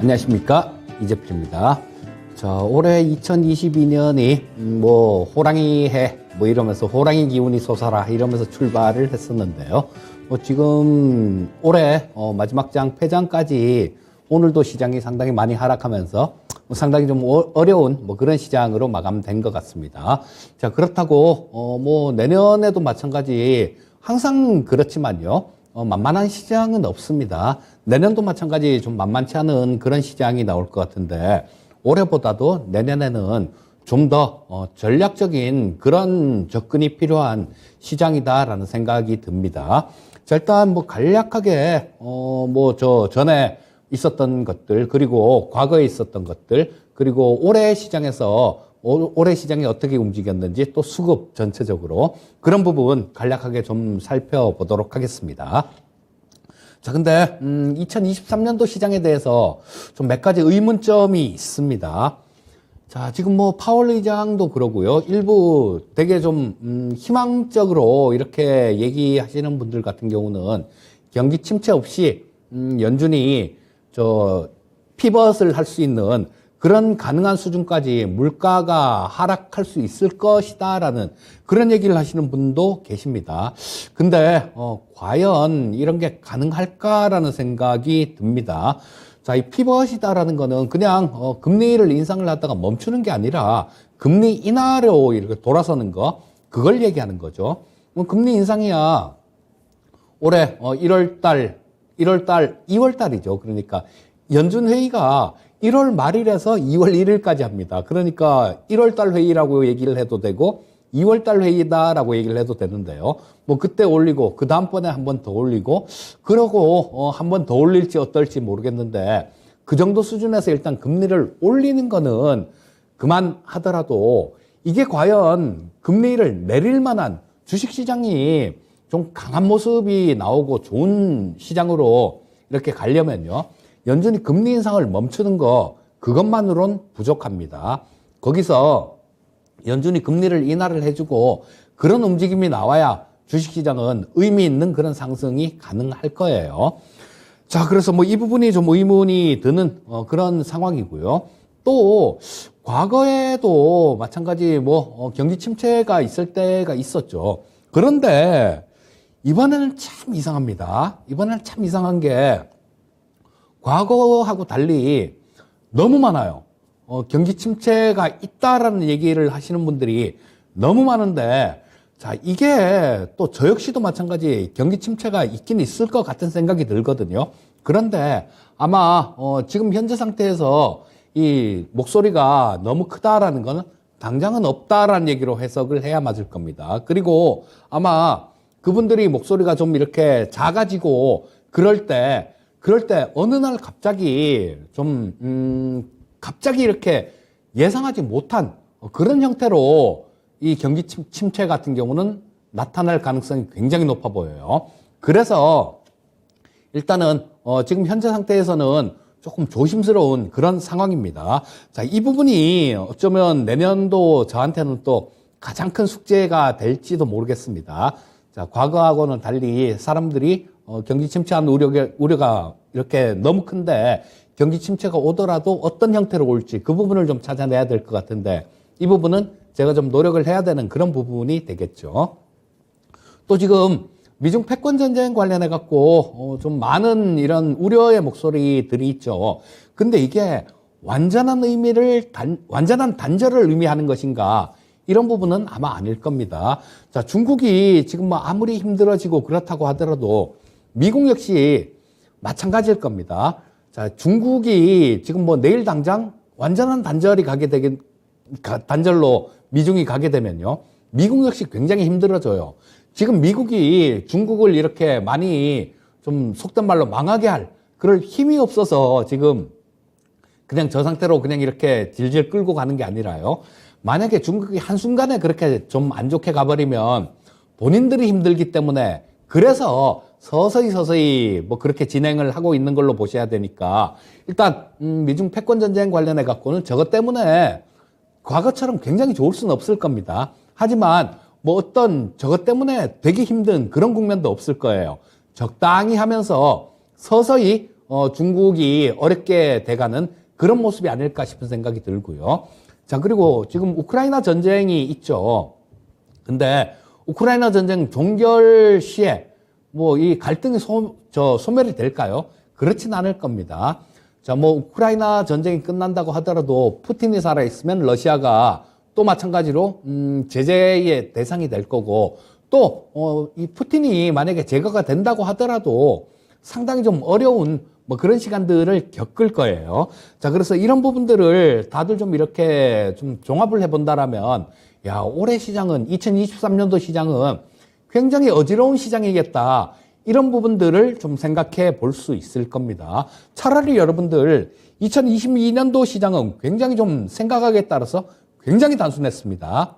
안녕하십니까, 이재필입니다. 올해 2022년이 호랑이 해 이러면서 호랑이 기운이 솟아라 이러면서 출발을 했었는데요. 지금 올해 마지막 장 폐장까지 오늘도 시장이 상당히 많이 하락하면서 상당히 좀 어려운 그런 시장으로 마감된 것 같습니다. 자, 그렇다고 내년에도 마찬가지 항상 그렇지만요. 만만한 시장은 없습니다. 내년도 마찬가지 좀 만만치 않은 그런 시장이 나올 것 같은데 올해보다도 내년에는 좀 더 전략적인 그런 접근이 필요한 시장이다라는 생각이 듭니다. 자, 일단 간략하게 전에 있었던 것들, 그리고 과거에 있었던 것들, 그리고 올해 시장에서 올해 시장이 어떻게 움직였는지, 또 수급 전체적으로 그런 부분 간략하게 좀 살펴보도록 하겠습니다. 자, 근데 2023년도 시장에 대해서 좀 몇 가지 의문점이 있습니다. 자, 지금 파월 의장도 그러고요. 일부 되게 좀 희망적으로 이렇게 얘기하시는 분들 같은 경우는 경기 침체 없이 연준이 피벗을 할 수 있는 그런 가능한 수준까지 물가가 하락할 수 있을 것이다라는 그런 얘기를 하시는 분도 계십니다. 근데 과연 이런 게 가능할까라는 생각이 듭니다. 자, 이 피벗이다라는 거는 그냥 금리를 인상을 하다가 멈추는 게 아니라 금리 인하로 이렇게 돌아서는 거, 그걸 얘기하는 거죠. 금리 인상이야 올해 2월달이죠. 그러니까 연준 회의가 1월 말일에서 2월 1일까지 합니다. 그러니까 1월달 회의라고 얘기를 해도 되고 2월달 회의다라고 얘기를 해도 되는데요. 그때 올리고 그 다음번에 한 번 더 올리고 그러고 한 번 더 올릴지 어떨지 모르겠는데 그 정도 수준에서 일단 금리를 올리는 거는 그만하더라도 이게 과연 금리를 내릴 만한 주식시장이 좀 강한 모습이 나오고 좋은 시장으로 이렇게 가려면요. 연준이 금리 인상을 멈추는 거 그것만으론 부족합니다. 거기서 연준이 금리를 인하를 해주고 그런 움직임이 나와야 주식시장은 의미 있는 그런 상승이 가능할 거예요. 자, 그래서 이 부분이 좀 의문이 드는 그런 상황이고요. 또 과거에도 마찬가지 경기 침체가 있을 때가 있었죠. 그런데 이번에는 참 이상합니다. 이번에는 참 이상한 게 과거하고 달리 너무 많아요. 경기 침체가 있다라는 얘기를 하시는 분들이 너무 많은데, 자, 이게 또 저 역시도 마찬가지 경기 침체가 있긴 있을 것 같은 생각이 들거든요. 그런데 아마 지금 현재 상태에서 이 목소리가 너무 크다라는 거는 당장은 없다라는 얘기로 해석을 해야 맞을 겁니다. 그리고 아마 그분들이 목소리가 좀 이렇게 작아지고 그럴 때 어느 날 갑자기 갑자기 이렇게 예상하지 못한 그런 형태로 이 경기 침체 같은 경우는 나타날 가능성이 굉장히 높아 보여요. 그래서 일단은 지금 현재 상태에서는 조금 조심스러운 그런 상황입니다. 자, 이 부분이 어쩌면 내년도 저한테는 또 가장 큰 숙제가 될지도 모르겠습니다. 자, 과거하고는 달리 사람들이 경기 침체한 우려가 이렇게 너무 큰데 경기 침체가 오더라도 어떤 형태로 올지 그 부분을 좀 찾아내야 될 것 같은데 이 부분은 제가 좀 노력을 해야 되는 그런 부분이 되겠죠. 또 지금 미중 패권 전쟁 관련해 갖고 좀 많은 이런 우려의 목소리들이 있죠. 근데 이게 완전한 단절을 의미하는 것인가? 이런 부분은 아마 아닐 겁니다. 자, 중국이 지금 아무리 힘들어지고 그렇다고 하더라도 미국 역시 마찬가지일 겁니다. 자, 중국이 지금 내일 당장 완전한 단절로 미중이 가게 되면요. 미국 역시 굉장히 힘들어져요. 지금 미국이 중국을 이렇게 많이 좀 속된 말로 망하게 할 그럴 힘이 없어서 지금 그냥 저 상태로 그냥 이렇게 질질 끌고 가는 게 아니라요. 만약에 중국이 한순간에 그렇게 좀 안 좋게 가버리면 본인들이 힘들기 때문에 그래서 서서히 그렇게 진행을 하고 있는 걸로 보셔야 되니까 일단 미중 패권 전쟁 관련해 갖고는 저것 때문에 과거처럼 굉장히 좋을 수는 없을 겁니다. 하지만 어떤 저것 때문에 되게 힘든 그런 국면도 없을 거예요. 적당히 하면서 서서히 중국이 어렵게 돼가는 그런 모습이 아닐까 싶은 생각이 들고요. 자, 그리고 지금 우크라이나 전쟁이 있죠. 근데 우크라이나 전쟁 종결 시에 뭐 이 갈등이 소멸이 될까요? 그렇진 않을 겁니다. 자, 뭐 우크라이나 전쟁이 끝난다고 하더라도 푸틴이 살아있으면 러시아가 또 마찬가지로 제재의 대상이 될 거고, 또 이 푸틴이 만약에 제거가 된다고 하더라도 상당히 좀 어려운 뭐 그런 시간들을 겪을 거예요. 자, 그래서 이런 부분들을 다들 좀 이렇게 좀 종합을 해본다라면, 야, 올해 시장은 2023년도 시장은 굉장히 어지러운 시장이겠다. 이런 부분들을 좀 생각해 볼 수 있을 겁니다. 차라리 여러분들 2022년도 시장은 굉장히 좀 생각하기에 따라서 굉장히 단순했습니다.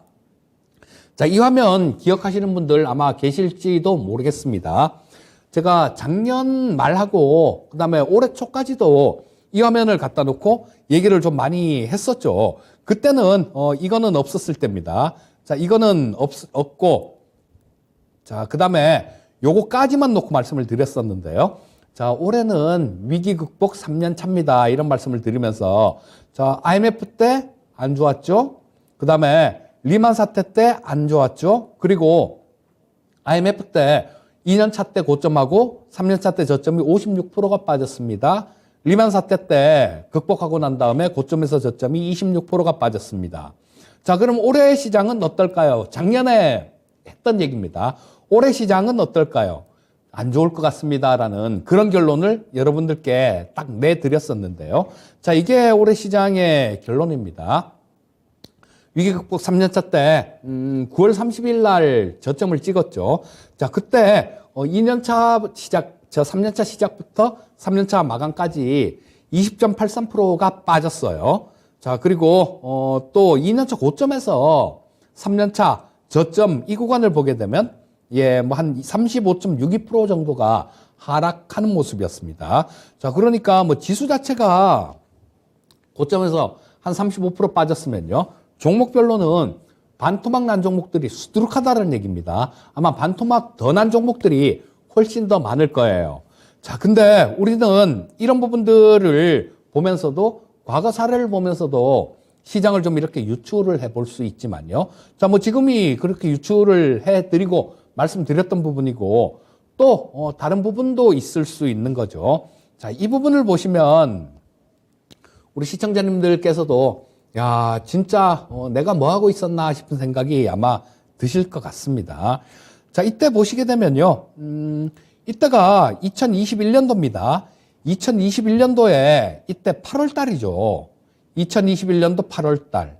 자, 이 화면 기억하시는 분들 아마 계실지도 모르겠습니다. 제가 작년 말하고 그다음에 올해 초까지도 이 화면을 갖다 놓고 얘기를 좀 많이 했었죠. 그때는 이거는 없었을 때입니다. 자, 이거는 없고, 자, 그다음에 요거까지만 놓고 말씀을 드렸었는데요. 자, 올해는 위기 극복 3년 차입니다. 이런 말씀을 드리면서, 자, IMF 때 안 좋았죠? 그 다음에 리만 사태 때 안 좋았죠? 그리고 IMF 때 2년 차 때 고점하고 3년 차 때 저점이 56%가 빠졌습니다. 리만 사태 때 극복하고 난 다음에 고점에서 저점이 26%가 빠졌습니다. 자, 그럼 올해 시장은 어떨까요? 작년에 했던 얘기입니다. 올해 시장은 어떨까요? 안 좋을 것 같습니다라는 그런 결론을 여러분들께 딱 내드렸었는데요. 자, 이게 올해 시장의 결론입니다. 위기 극복 3년차 때 9월 30일 날 저점을 찍었죠. 자, 그때 2년차 시작, 3년차 시작부터 3년차 마감까지 20.83%가 빠졌어요. 자, 그리고 또 2년차 고점에서 3년차 저점 이 구간을 보게 되면 뭐 한 35.62% 정도가 하락하는 모습이었습니다. 자, 그러니까 뭐 지수 자체가 고점에서 한 35% 빠졌으면요. 종목별로는 반토막 난 종목들이 수두룩하다는 얘기입니다. 아마 반토막 더 난 종목들이 훨씬 더 많을 거예요. 자, 근데 우리는 이런 부분들을 보면서도 과거 사례를 보면서도 시장을 좀 이렇게 유추를 해볼 수 있지만요. 자, 뭐 지금이 그렇게 유추를 해드리고 말씀드렸던 부분이고 또 다른 부분도 있을 수 있는 거죠. 자, 이 부분을 보시면 우리 시청자님들께서도 야, 진짜 내가 뭐 하고 있었나 싶은 생각이 아마 드실 것 같습니다. 자, 이때 보시게 되면요. 이때가 2021년도입니다. 2021년도에 이때 8월 달이죠. 2021년도 8월 달.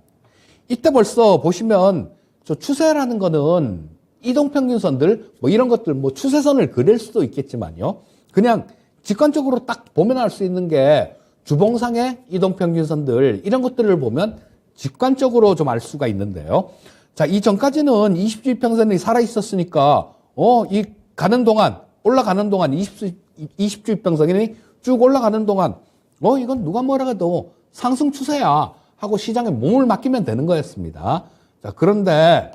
이때 벌써 보시면 저 추세라는 거는 이동평균선들 뭐 이런 것들 뭐 추세선을 그릴 수도 있겠지만요. 그냥 직관적으로 딱 보면 알 수 있는 게 주봉상의 이동평균선들 이런 것들을 보면 직관적으로 좀 알 수가 있는데요. 자, 이 전까지는 20주 평선이 살아 있었으니까 이 가는 동안 올라가는 동안 20주 평선이 쭉 올라가는 동안 이건 누가 뭐라 해도 상승 추세야 하고 시장에 몸을 맡기면 되는 거였습니다. 자, 그런데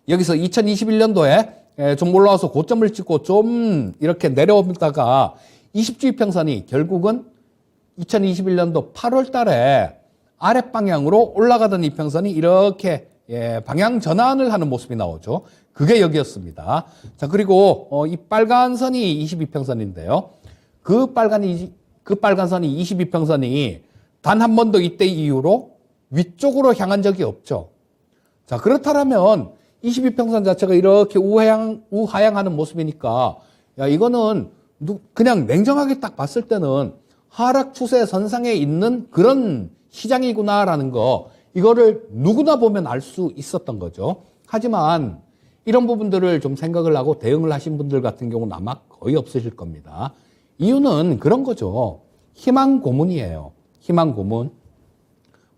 여기서 2021년도에 좀 올라와서 고점을 찍고 좀 이렇게 내려오다가 20주 이평선이 결국은 2021년도 8월 달에 아랫방향으로 올라가던 이평선이 이렇게 방향 전환을 하는 모습이 나오죠. 그게 여기였습니다. 자, 그리고 이 빨간 선이 22평선인데요. 그 빨간 선이 22평선이 단 한 번도 이때 이후로 위쪽으로 향한 적이 없죠. 자, 그렇다면 22평선 자체가 이렇게 우하향하는 모습이니까 야, 이거는 그냥 냉정하게 딱 봤을 때는 하락 추세 선상에 있는 그런 시장이구나라는 거, 이거를 누구나 보면 알 수 있었던 거죠. 하지만 이런 부분들을 좀 생각을 하고 대응을 하신 분들 같은 경우는 아마 거의 없으실 겁니다. 이유는 그런 거죠. 희망 고문이에요. 희망 고문.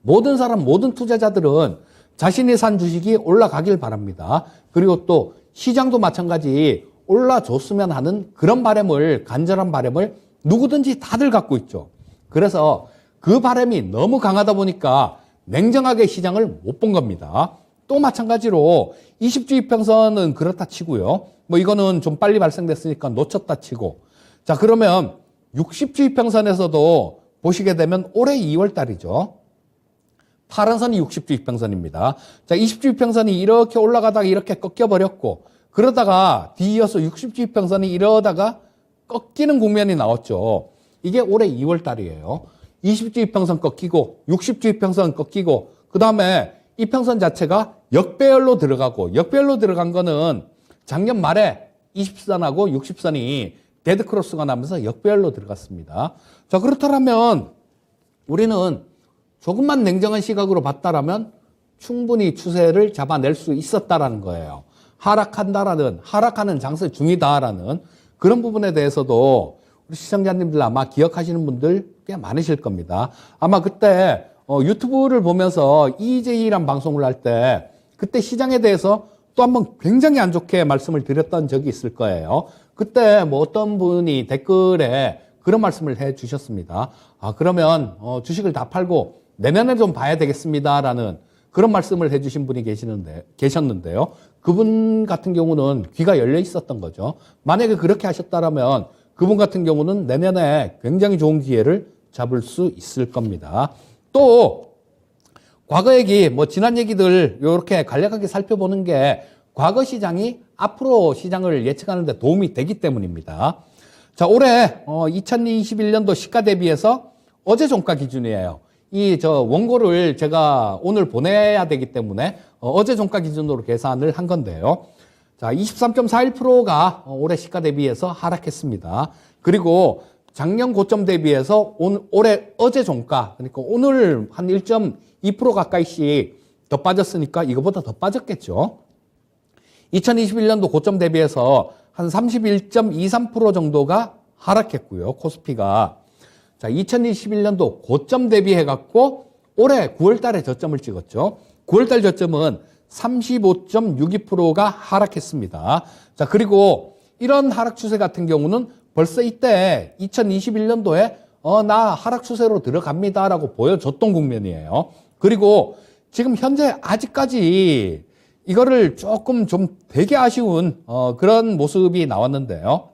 모든 사람, 모든 투자자들은 자신이 산 주식이 올라가길 바랍니다. 그리고 또 시장도 마찬가지 올라줬으면 하는 그런 바람을, 간절한 바람을 누구든지 다들 갖고 있죠. 그래서 그 바람이 너무 강하다 보니까 냉정하게 시장을 못 본 겁니다. 또 마찬가지로 20주 이평선은 그렇다 치고요. 뭐 이거는 좀 빨리 발생됐으니까 놓쳤다 치고. 자, 그러면 60주의평선에서도 보시게 되면 올해 2월 달이죠. 파란 선이 60주의평선입니다. 자, 20주의평선이 이렇게 올라가다가 이렇게 꺾여버렸고, 그러다가 뒤이어서 60주의평선이 이러다가 꺾이는 국면이 나왔죠. 이게 올해 2월 달이에요. 20주의평선 꺾이고, 60주의평선 꺾이고, 그 다음에 이 평선 자체가 역배열로 들어가고, 역배열로 들어간 거는 작년 말에 20선하고 60선이 데드크로스가 나면서 역배열로 들어갔습니다. 자, 그렇다면 우리는 조금만 냉정한 시각으로 봤다라면 충분히 추세를 잡아낼 수 있었다라는 거예요. 하락하는 장세 중이다라는 그런 부분에 대해서도 우리 시청자님들 아마 기억하시는 분들 꽤 많으실 겁니다. 아마 그때 유튜브를 보면서 EJ란 방송을 할 때 그때 시장에 대해서 또 한번 굉장히 안 좋게 말씀을 드렸던 적이 있을 거예요. 그때 뭐 어떤 분이 댓글에 그런 말씀을 해 주셨습니다. 아, 그러면 주식을 다 팔고 내년에 좀 봐야 되겠습니다라는 그런 말씀을 해 주신 분이 계셨는데요. 그분 같은 경우는 귀가 열려 있었던 거죠. 만약에 그렇게 하셨다면 그분 같은 경우는 내년에 굉장히 좋은 기회를 잡을 수 있을 겁니다. 또 과거 얘기, 뭐 지난 얘기들 이렇게 간략하게 살펴보는 게 과거 시장이 앞으로 시장을 예측하는 데 도움이 되기 때문입니다. 자, 올해 2021년도 시가 대비해서 어제 종가 기준이에요. 원고를 제가 오늘 보내야 되기 때문에 어제 종가 기준으로 계산을 한 건데요. 자, 23.41%가 올해 시가 대비해서 하락했습니다. 그리고 작년 고점 대비해서 어제 종가, 그러니까 오늘 한 1.2% 가까이씩 더 빠졌으니까 이거보다 더 빠졌겠죠. 2021년도 고점 대비해서 한 31.23% 정도가 하락했고요. 코스피가. 자, 2021년도 고점 대비해갖고 올해 9월 달에 저점을 찍었죠. 9월 달 저점은 35.62%가 하락했습니다. 자, 그리고 이런 하락 추세 같은 경우는 벌써 이때 2021년도에 나 하락 추세로 들어갑니다라고 보여줬던 국면이에요. 그리고 지금 현재 아직까지 이거를 조금 좀 되게 아쉬운 그런 모습이 나왔는데요.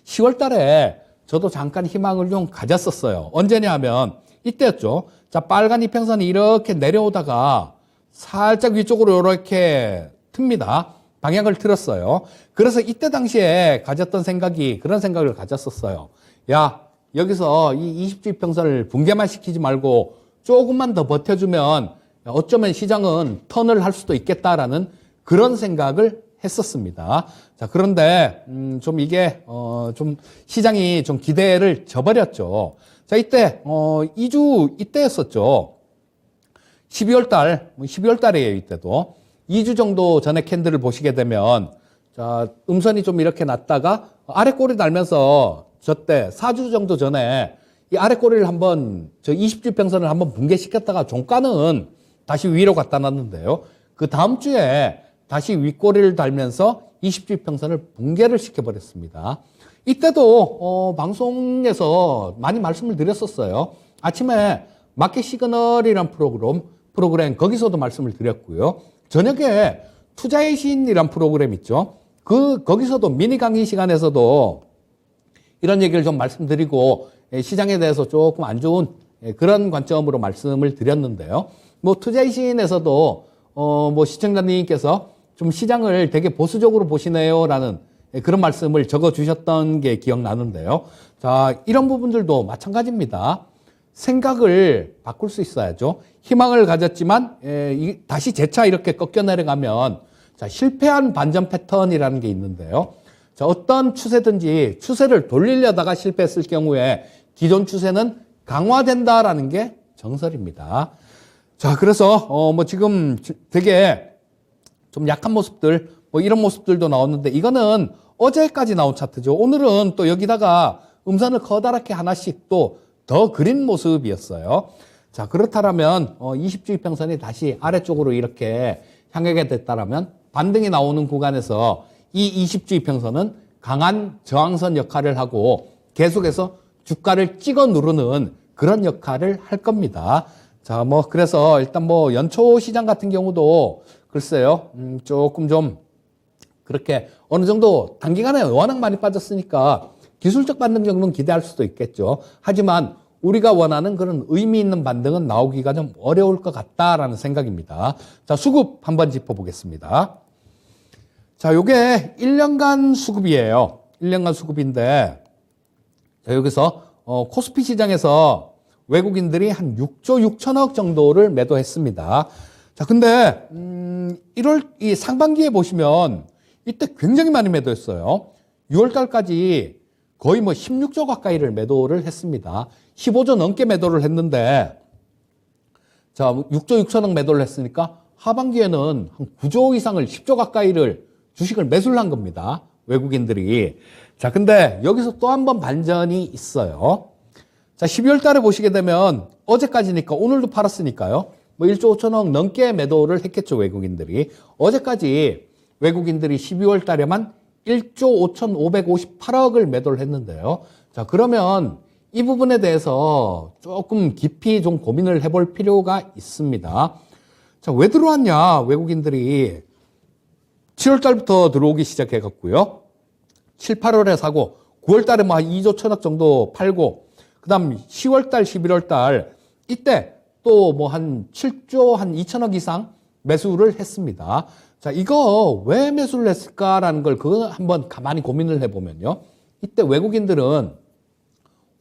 10월 달에 저도 잠깐 희망을 좀 가졌었어요. 언제냐 하면 이때였죠. 자, 빨간 이평선이 이렇게 내려오다가 살짝 위쪽으로 이렇게 틉니다. 방향을 틀었어요. 그래서 이때 당시에 가졌던 생각이 그런 생각을 가졌었어요. 야, 여기서 이 20주 이평선을 붕괴만 시키지 말고 조금만 더 버텨주면 어쩌면 시장은 턴을 할 수도 있겠다라는 그런 생각을 했었습니다. 자, 그런데 좀 이게 좀 시장이 좀 기대를 저버렸죠. 자, 이때 2주 이때였었죠. 12월 달이에요. 이때도 2주 정도 전에 캔들을 보시게 되면 자, 음선이 좀 이렇게 났다가 아래 꼬리 달면서 저때 4주 정도 전에 이 아래 꼬리를 한번 20주 평선을 한번 붕괴시켰다가 종가는 다시 위로 갖다 놨는데요. 그 다음 주에 다시 윗꼬리를 달면서 20주 평선을 붕괴를 시켜버렸습니다. 이때도 방송에서 많이 말씀을 드렸었어요. 아침에 마켓 시그널이란 프로그램 거기서도 말씀을 드렸고요. 저녁에 투자의 신이란 프로그램 있죠. 거기서도 미니 강의 시간에서도 이런 얘기를 좀 말씀드리고 시장에 대해서 조금 안 좋은 그런 관점으로 말씀을 드렸는데요. 뭐 투자의 신에서도 뭐 시청자님께서 좀 시장을 되게 보수적으로 보시네요라는 그런 말씀을 적어 주셨던 게 기억나는데요. 자, 이런 부분들도 마찬가지입니다. 생각을 바꿀 수 있어야죠. 희망을 가졌지만 다시 재차 이렇게 꺾여 내려가면 자, 실패한 반전 패턴이라는 게 있는데요. 자, 어떤 추세든지 추세를 돌리려다가 실패했을 경우에 기존 추세는 강화된다라는 게 정설입니다. 자, 그래서 뭐 지금 되게 좀 약한 모습들, 뭐 이런 모습들도 나왔는데 이거는 어제까지 나온 차트죠. 오늘은 또 여기다가 음선을 커다랗게 하나씩 또 더 그린 모습이었어요. 자, 그렇다면 20주 이평선이 다시 아래쪽으로 이렇게 향하게 됐다라면 반등이 나오는 구간에서 이 20주 이평선은 강한 저항선 역할을 하고 계속해서 주가를 찍어 누르는 그런 역할을 할 겁니다. 자, 뭐 그래서 일단 뭐 연초 시장 같은 경우도 글쎄요, 조금 좀 그렇게 어느 정도 단기간에 워낙 많이 빠졌으니까 기술적 반등 정도는 기대할 수도 있겠죠. 하지만 우리가 원하는 그런 의미 있는 반등은 나오기가 좀 어려울 것 같다라는 생각입니다. 자, 수급 한번 짚어보겠습니다. 자, 요게 1년간 수급이에요. 1년간 수급인데, 자, 여기서 코스피 시장에서 외국인들이 한 6조 6천억 정도를 매도했습니다. 자, 근데 1월 이 상반기에 보시면 이때 굉장히 많이 매도했어요. 6월 달까지 거의 뭐 16조 가까이를 매도를 했습니다. 15조 넘게 매도를 했는데, 자, 6조 6천억 매도를 했으니까 하반기에는 한 9조 이상을 10조 가까이를 주식을 매수를 한 겁니다. 외국인들이. 자, 근데 여기서 또 한 번 반전이 있어요. 자, 12월 달에 보시게 되면 어제까지니까 오늘도 팔았으니까요. 뭐 1조 5천억 넘게 매도를 했겠죠, 외국인들이. 어제까지 외국인들이 12월 달에만 1조 5,558억을 매도를 했는데요. 자, 그러면 이 부분에 대해서 조금 깊이 좀 고민을 해볼 필요가 있습니다. 자, 왜 들어왔냐, 외국인들이. 7월 달부터 들어오기 시작해 갖고요. 7, 8월에 사고 9월 달에 뭐 한 2조 천억 정도 팔고, 그다음 10월 달, 11월 달 이때 또 뭐 한 7조 한 2천억 이상 매수를 했습니다. 자, 이거 왜 매수를 했을까라는 걸 그거 한번 가만히 고민을 해보면요. 이때 외국인들은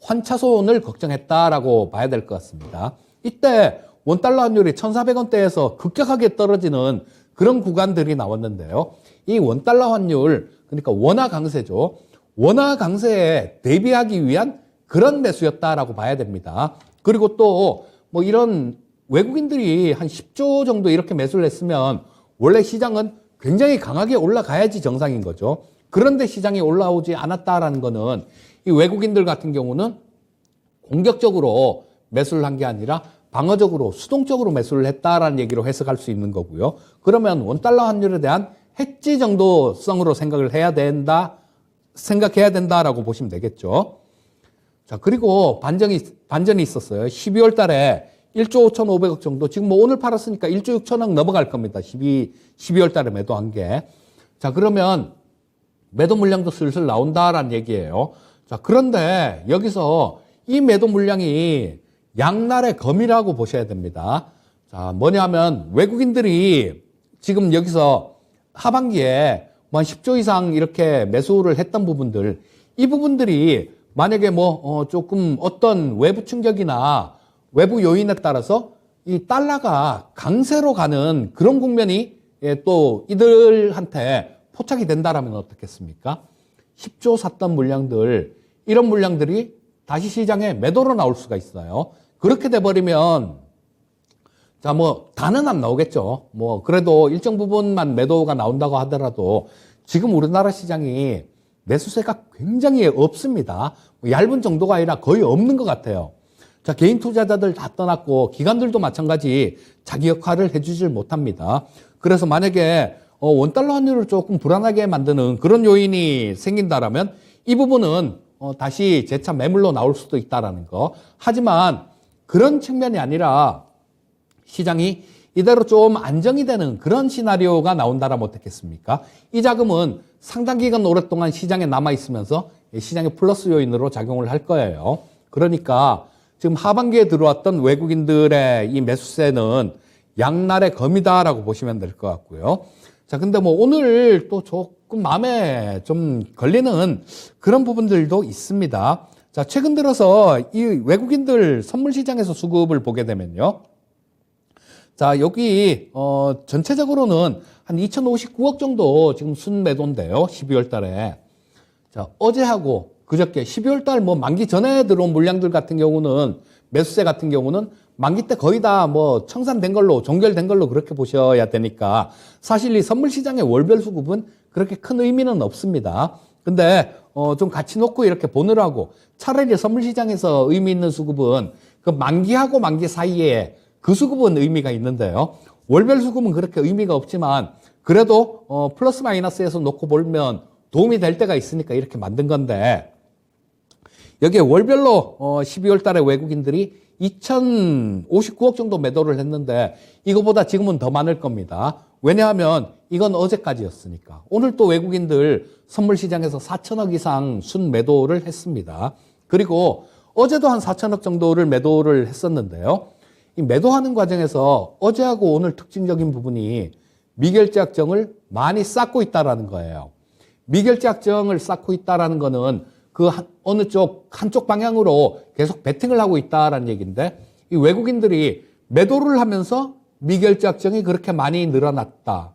환차손을 걱정했다라고 봐야 될 것 같습니다. 이때 원달러 환율이 1,400원대에서 급격하게 떨어지는 그런 구간들이 나왔는데요. 이 원달러 환율, 그러니까 원화 강세죠. 원화 강세에 대비하기 위한 그런 매수였다라고 봐야 됩니다. 그리고 또 뭐 이런 외국인들이 한 10조 정도 이렇게 매수를 했으면 원래 시장은 굉장히 강하게 올라가야지 정상인 거죠. 그런데 시장이 올라오지 않았다라는 거는 이 외국인들 같은 경우는 공격적으로 매수를 한 게 아니라 방어적으로 수동적으로 매수를 했다라는 얘기로 해석할 수 있는 거고요. 그러면 원달러 환율에 대한 해지 정도성으로 생각해야 된다라고 보시면 되겠죠. 자, 그리고 반전이 있었어요. 12월 달에 1조 5,500억 정도, 지금 뭐 오늘 팔았으니까 1조 6천억 넘어갈 겁니다. 12월 달에 매도한 게. 자, 그러면 매도 물량도 슬슬 나온다라는 얘기예요. 자, 그런데 여기서 이 매도 물량이 양날의 검이라고 보셔야 됩니다. 자, 뭐냐면 외국인들이 지금 여기서 하반기에 뭐 한 10조 이상 이렇게 매수를 했던 부분들, 이 부분들이 만약에 뭐 조금 어떤 외부 충격이나 외부 요인에 따라서 이 달러가 강세로 가는 그런 국면이 또 이들한테 포착이 된다라면 어떻겠습니까? 10조 샀던 물량들, 이런 물량들이 다시 시장에 매도로 나올 수가 있어요. 그렇게 돼버리면, 자, 뭐, 다는 안 나오겠죠. 뭐, 그래도 일정 부분만 매도가 나온다고 하더라도 지금 우리나라 시장이 매수세가 굉장히 없습니다. 얇은 정도가 아니라 거의 없는 것 같아요. 자, 개인 투자자들 다 떠났고 기관들도 마찬가지 자기 역할을 해주질 못합니다. 그래서 만약에 원달러 환율을 조금 불안하게 만드는 그런 요인이 생긴다라면 이 부분은 다시 재차 매물로 나올 수도 있다라는 거. 하지만 그런 측면이 아니라 시장이 이대로 좀 안정이 되는 그런 시나리오가 나온다라면 어떻겠습니까? 이 자금은 상당 기간 오랫동안 시장에 남아있으면서 시장의 플러스 요인으로 작용을 할 거예요. 그러니까 지금 하반기에 들어왔던 외국인들의 이 매수세는 양날의 검이다라고 보시면 될 것 같고요. 자, 근데 뭐 오늘 또 조금 마음에 좀 걸리는 그런 부분들도 있습니다. 자, 최근 들어서 이 외국인들 선물 시장에서 수급을 보게 되면요. 자, 여기 전체적으로는 한 2,059억 정도 지금 순매도인데요. 12월 달에. 자, 어제하고 그저께 12월 달 뭐 만기 전에 들어온 물량들 같은 경우는, 매수세 같은 경우는 만기 때 거의 다 뭐 청산된 걸로, 종결된 걸로 그렇게 보셔야 되니까 사실 이 선물 시장의 월별 수급은 그렇게 큰 의미는 없습니다. 근데 좀 같이 놓고 이렇게 보느라고 차라리 선물 시장에서 의미 있는 수급은 그 만기하고 만기 사이에 그 수급은 의미가 있는데요. 월별 수급은 그렇게 의미가 없지만 그래도 플러스 마이너스에서 놓고 보면 도움이 될 때가 있으니까 이렇게 만든 건데, 여기에 월별로 12월 달에 외국인들이 2,059억 정도 매도를 했는데 이거보다 지금은 더 많을 겁니다. 왜냐하면 이건 어제까지였으니까. 오늘 또 외국인들 선물 시장에서 4천억 이상 순매도를 했습니다. 그리고 어제도 한 4천억 정도를 매도를 했었는데요. 이 매도하는 과정에서 어제하고 오늘 특징적인 부분이 미결제 약정을 많이 쌓고 있다라는 거예요. 미결제 약정을 쌓고 있다라는 거는 그 어느 쪽 한쪽 방향으로 계속 베팅을 하고 있다라는 얘기인데, 이 외국인들이 매도를 하면서 미결제 약정이 그렇게 많이 늘어났다.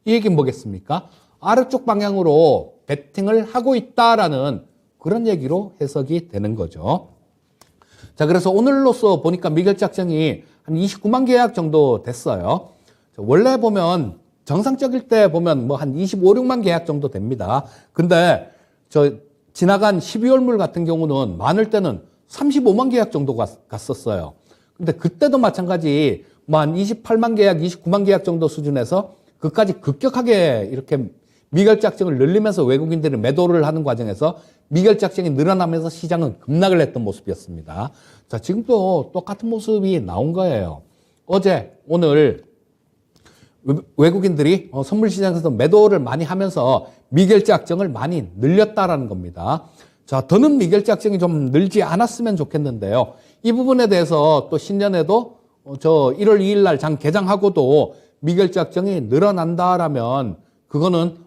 이 얘기는 뭐겠습니까? 아래쪽 방향으로 베팅을 하고 있다라는 그런 얘기로 해석이 되는 거죠. 자, 그래서 오늘로써 보니까 미결제 약정이 한 29만 계약 정도 됐어요. 원래 보면 정상적일 때 보면 뭐 한 25, 6만 계약 정도 됩니다. 근데 지나간 12월물 같은 경우는 많을 때는 35만 계약 정도 갔었어요. 근데 그때도 마찬가지 뭐 한 28만 계약, 29만 계약 정도 수준에서 그까지 급격하게 이렇게 미결제 약정을 늘리면서 외국인들이 매도를 하는 과정에서 미결제 약정이 늘어나면서 시장은 급락을 했던 모습이었습니다. 자, 지금도 똑같은 모습이 나온 거예요. 어제, 오늘 외국인들이 선물 시장에서 매도를 많이 하면서 미결제 약정을 많이 늘렸다라는 겁니다. 자, 더는 미결제 약정이 좀 늘지 않았으면 좋겠는데요. 이 부분에 대해서 또 신년에도 1월 2일 날 장 개장하고도 미결제 약정이 늘어난다라면 그거는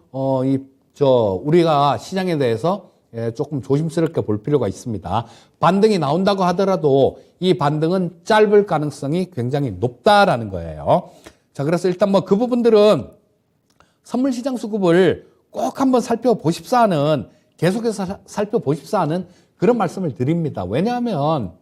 우리가 시장에 대해서 조금 조심스럽게 볼 필요가 있습니다. 반등이 나온다고 하더라도 이 반등은 짧을 가능성이 굉장히 높다라는 거예요. 자, 그래서 일단 뭐 그 부분들은 선물 시장 수급을 꼭 한번 살펴보십사 하는, 계속해서 살펴보십사 하는 그런 말씀을 드립니다. 왜냐하면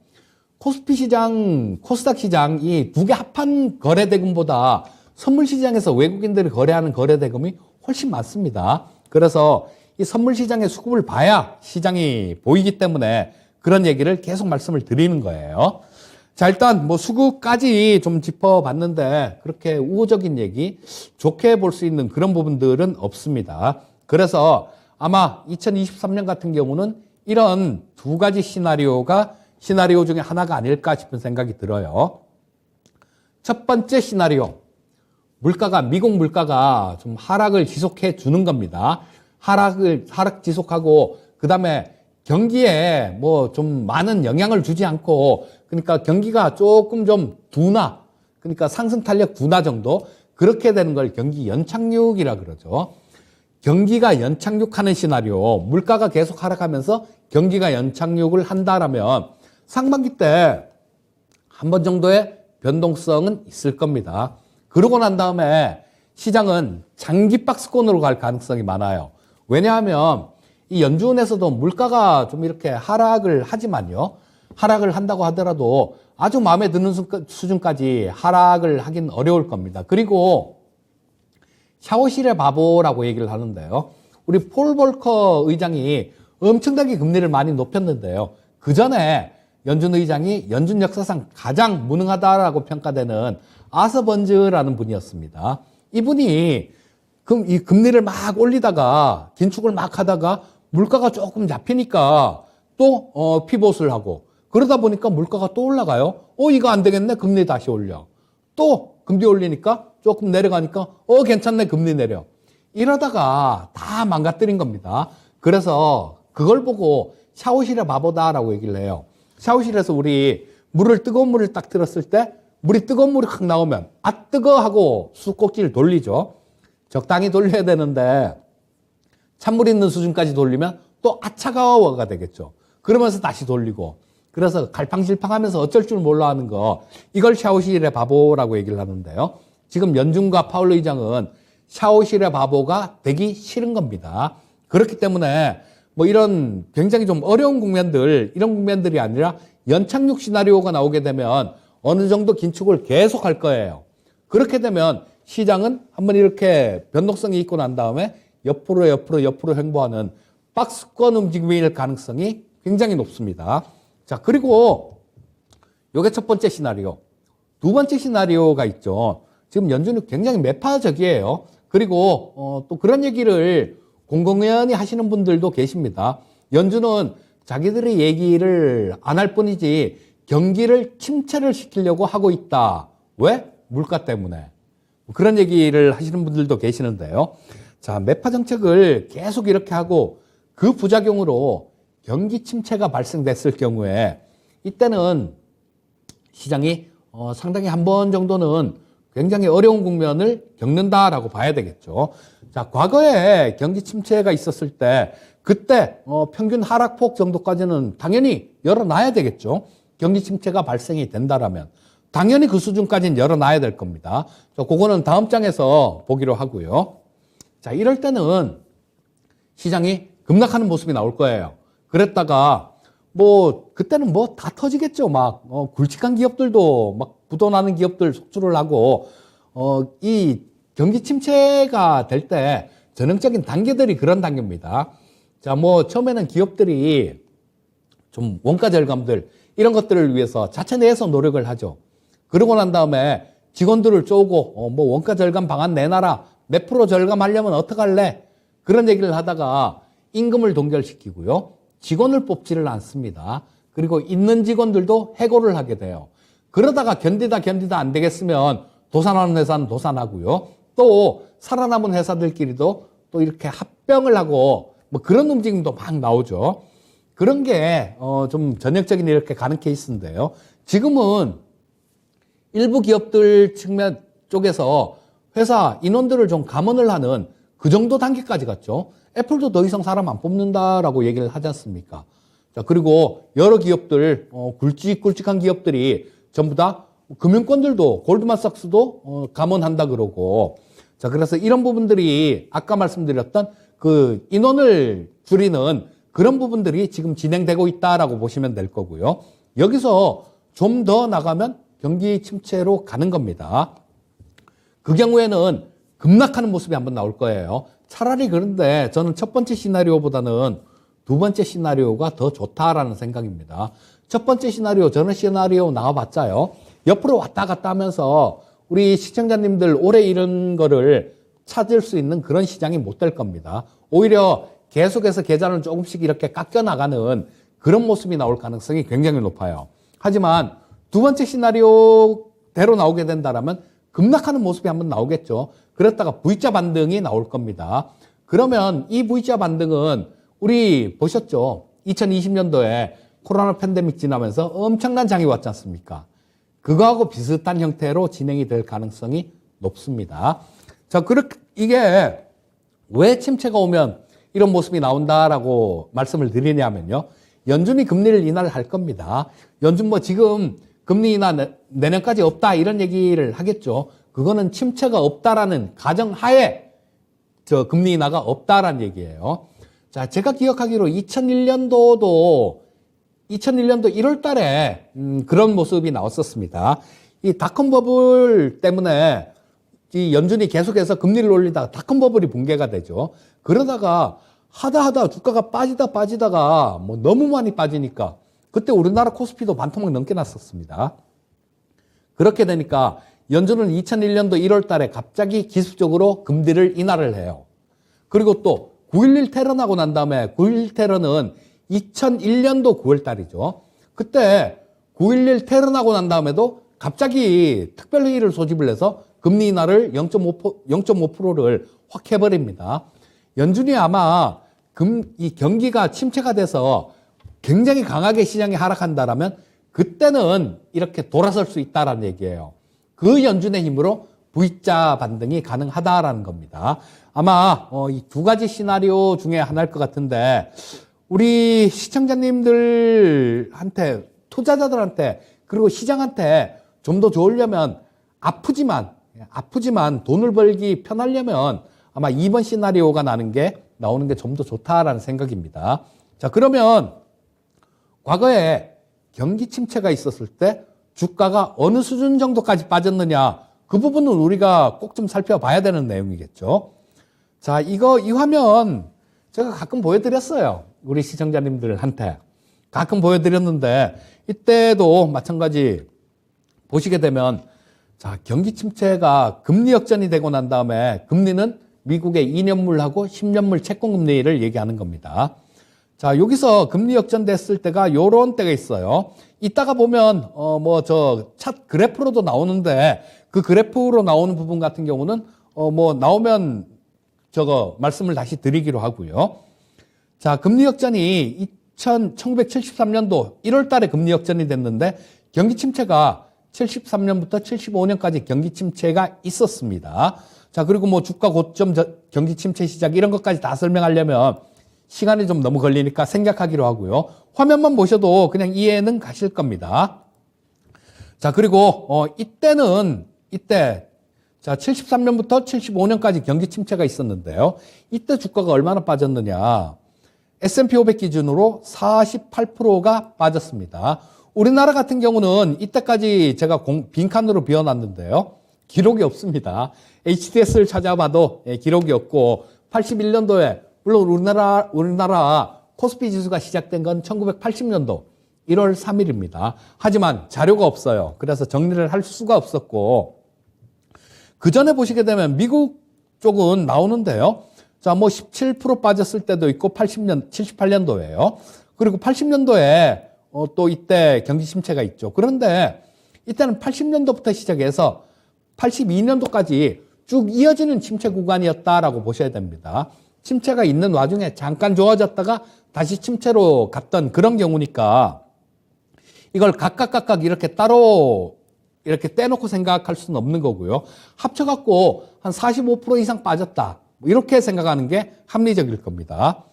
코스피 시장, 코스닥 시장 이 두 개 합한 거래대금보다 선물 시장에서 외국인들이 거래하는 거래대금이 훨씬 많습니다. 그래서 이 선물 시장의 수급을 봐야 시장이 보이기 때문에 그런 얘기를 계속 말씀을 드리는 거예요. 자, 일단 뭐 수급까지 좀 짚어봤는데 그렇게 우호적인 얘기, 좋게 볼 수 있는 그런 부분들은 없습니다. 그래서 아마 2023년 같은 경우는 이런 두 가지 시나리오 중에 하나가 아닐까 싶은 생각이 들어요. 첫 번째 시나리오, 미국 물가가 좀 하락을 지속해 주는 겁니다. 하락 지속하고, 그 다음에 경기에 뭐 좀 많은 영향을 주지 않고, 그러니까 경기가 조금 좀 둔화, 그러니까 상승 탄력 둔화 정도, 그렇게 되는 걸 경기 연착륙이라 그러죠. 경기가 연착륙하는 시나리오, 물가가 계속 하락하면서 경기가 연착륙을 한다라면 상반기 때 한 번 정도의 변동성은 있을 겁니다. 그러고 난 다음에 시장은 장기 박스권으로 갈 가능성이 많아요. 왜냐하면 이 연준에서도 물가가 좀 이렇게 하락을 하지만요. 하락을 한다고 하더라도 아주 마음에 드는 수준까지 하락을 하긴 어려울 겁니다. 그리고 샤워실의 바보라고 얘기를 하는데요. 우리 폴 볼커 의장이 엄청나게 금리를 많이 높였는데요. 그 전에 연준 의장이 연준 역사상 가장 무능하다라고 평가되는 아서 번즈라는 분이었습니다. 이분이 이 금리를 막 올리다가 긴축을 막 하다가 물가가 조금 잡히니까 또 피봇을 하고, 그러다 보니까 물가가 또 올라가요. 이거 안 되겠네, 금리 다시 올려. 또 금리 올리니까 조금 내려가니까 괜찮네, 금리 내려. 이러다가 다 망가뜨린 겁니다. 그래서 그걸 보고 샤워실의 바보다라고 얘기를 해요. 샤워실에서 우리 뜨거운 물을 딱 틀었을 때 뜨거운 물이 확 나오면 뜨거 하고 수도꼭지를 돌리죠. 적당히 돌려야 되는데 찬물 있는 수준까지 돌리면 또 차가워가 되겠죠. 그러면서 다시 돌리고, 그래서 갈팡질팡하면서 어쩔 줄 몰라 하는 거, 이걸 샤워실의 바보라고 얘기를 하는데요. 지금 연준과 파월 의장은 샤워실의 바보가 되기 싫은 겁니다. 그렇기 때문에 뭐 이런 굉장히 좀 어려운 국면들, 이런 국면들이 아니라 연착륙 시나리오가 나오게 되면 어느 정도 긴축을 계속 할 거예요. 그렇게 되면 시장은 한번 이렇게 변동성이 있고 난 다음에 옆으로 횡보하는 박스권 움직임일 가능성이 굉장히 높습니다. 자, 그리고 요게 첫 번째 시나리오. 두 번째 시나리오가 있죠. 지금 연준이 굉장히 매파적이에요. 그리고 또 그런 얘기를 공공연히 하시는 분들도 계십니다. 연준은 자기들의 얘기를 안 할 뿐이지 경기를 침체를 시키려고 하고 있다. 왜? 물가 때문에. 그런 얘기를 하시는 분들도 계시는데요. 자, 매파 정책을 계속 이렇게 하고 그 부작용으로 경기 침체가 발생됐을 경우에 이때는 시장이 상당히 한 번 정도는 굉장히 어려운 국면을 겪는다라고 봐야 되겠죠. 자, 과거에 경기 침체가 있었을 때 그때 평균 하락폭 정도까지는 당연히 열어놔야 되겠죠. 경기 침체가 발생이 된다라면 당연히 그 수준까지는 열어놔야 될 겁니다. 그거는 다음 장에서 보기로 하고요. 자, 이럴 때는 시장이 급락하는 모습이 나올 거예요. 그랬다가 그때는 다 터지겠죠. 굵직한 기업들도 막 부도나는 기업들 속출을 하고 이 경기 침체가 될 때 전형적인 단계들이 그런 단계입니다. 자, 처음에는 기업들이 좀 원가 절감들 이런 것들을 위해서 자체 내에서 노력을 하죠. 그러고 난 다음에 직원들을 쪼고 원가 절감 방안 내놔라. 몇 프로 절감하려면 어떡할래? 그런 얘기를 하다가 임금을 동결시키고요. 직원을 뽑지를 않습니다. 그리고 있는 직원들도 해고를 하게 돼요. 그러다가 견디다 안 되겠으면 도산하는 회사는 도산하고요. 또 살아남은 회사들끼리도 또 이렇게 합병을 하고 그런 움직임도 막 나오죠. 그런 게 좀 전형적인 이렇게 가는 케이스인데요. 지금은 일부 기업들 측면 쪽에서 회사 인원들을 좀 감원을 하는 그 정도 단계까지 갔죠. 애플도 더 이상 사람 안 뽑는다라고 얘기를 하지 않습니까? 자, 그리고 여러 기업들, 굵직굵직한 기업들이 전부 다 금융권들도 골드만삭스도 감원한다 그러고, 자, 그래서 이런 부분들이 아까 말씀드렸던 그 인원을 줄이는 그런 부분들이 지금 진행되고 있다라고 보시면 될 거고요. 여기서 좀 더 나가면 경기 침체로 가는 겁니다. 그 경우에는 급락하는 모습이 한번 나올 거예요. 차라리 그런데 저는 첫 번째 시나리오보다는 두 번째 시나리오가 더 좋다라는 생각입니다. 첫 번째 시나리오, 저는 시나리오 나와봤자요. 옆으로 왔다 갔다 하면서 우리 시청자님들 오래 이런 거를 찾을 수 있는 그런 시장이 못 될 겁니다. 오히려 계속해서 계좌를 조금씩 이렇게 깎여 나가는 그런 모습이 나올 가능성이 굉장히 높아요. 하지만 두 번째 시나리오대로 나오게 된다면 급락하는 모습이 한번 나오겠죠. 그랬다가 V자 반등이 나올 겁니다. 그러면 이 V자 반등은 우리 보셨죠? 2020년도에 코로나 팬데믹 지나면서 엄청난 장이 왔지 않습니까? 그거하고 비슷한 형태로 진행이 될 가능성이 높습니다. 자, 이게 왜 침체가 오면 이런 모습이 나온다라고 말씀을 드리냐면요. 연준이 금리를 인하할 겁니다. 연준 지금 금리 인하 내년까지 없다 이런 얘기를 하겠죠. 그거는 침체가 없다라는 가정하에 금리 인하가 없다라는 얘기예요. 자, 제가 기억하기로 2001년도 1월 달에 그런 모습이 나왔었습니다. 이 닷컴 버블 때문에 이 연준이 계속해서 금리를 올리다가 닷컴 버블이 붕괴가 되죠. 그러다가 하다 주가가 빠지다가 너무 많이 빠지니까 그때 우리나라 코스피도 반토막 넘게 났었습니다. 그렇게 되니까 연준은 2001년도 1월 달에 갑자기 기습적으로 금리를 인하를 해요. 그리고 또 9.11 테러 나고 난 다음에 9.11 테러는 2001년도 9월 달이죠. 그때 9.11 테러 나고 난 다음에도 갑자기 특별회의를 소집을 해서 금리 인하를 0.5%를 확 해버립니다. 연준이 아마 이 경기가 침체가 돼서 굉장히 강하게 시장이 하락한다라면 그때는 이렇게 돌아설 수 있다라는 얘기예요. 그 연준의 힘으로 V자 반등이 가능하다라는 겁니다. 아마 이 두 가지 시나리오 중에 하나일 것 같은데 우리 시청자님들한테, 투자자들한테, 그리고 시장한테 좀 더 좋으려면 아프지만 돈을 벌기 편하려면 아마 2번 시나리오가 나오는 게 좀 더 좋다라는 생각입니다. 자, 그러면 과거에 경기 침체가 있었을 때 주가가 어느 수준 정도까지 빠졌느냐, 그 부분은 우리가 꼭 좀 살펴봐야 되는 내용이겠죠. 자, 이 화면 제가 가끔 보여드렸어요. 우리 시청자님들한테 가끔 보여드렸는데 이때도 마찬가지 보시게 되면 자, 경기 침체가 금리 역전이 되고 난 다음에 금리는 미국의 2년물하고 10년물 채권금리를 얘기하는 겁니다. 자, 여기서 금리 역전됐을 때가 요런 때가 있어요. 이따가 보면, 차 그래프로도 나오는데, 그 그래프로 나오는 부분 같은 경우는, 나오면 말씀을 다시 드리기로 하고요. 자, 금리 역전이 1973년도 1월 달에 금리 역전이 됐는데, 경기 침체가 73년부터 75년까지 경기 침체가 있었습니다. 자, 그리고 주가 고점 경기 침체 시작 이런 것까지 다 설명하려면 시간이 좀 너무 걸리니까 생략하기로 하고요. 화면만 보셔도 그냥 이해는 가실 겁니다. 자, 그리고 이때 자, 73년부터 75년까지 경기 침체가 있었는데요. 이때 주가가 얼마나 빠졌느냐? S&P 500 기준으로 48%가 빠졌습니다. 우리나라 같은 경우는 이때까지 제가 빈칸으로 비워놨는데요. 기록이 없습니다. HDS를 찾아봐도 기록이 없고 81년도에 물론 우리나라 코스피 지수가 시작된 건 1980년도 1월 3일입니다. 하지만 자료가 없어요. 그래서 정리를 할 수가 없었고 그 전에 보시게 되면 미국 쪽은 나오는데요. 자, 17% 빠졌을 때도 있고 78년도에요. 그리고 80년도에 또 이때 경기 침체가 있죠. 그런데 이때는 80년도부터 시작해서 82년도까지 쭉 이어지는 침체 구간이었다라고 보셔야 됩니다. 침체가 있는 와중에 잠깐 좋아졌다가 다시 침체로 갔던 그런 경우니까 이걸 각각 이렇게 따로 이렇게 떼놓고 생각할 수는 없는 거고요. 합쳐갖고 한 45% 이상 빠졌다. 이렇게 생각하는 게 합리적일 겁니다.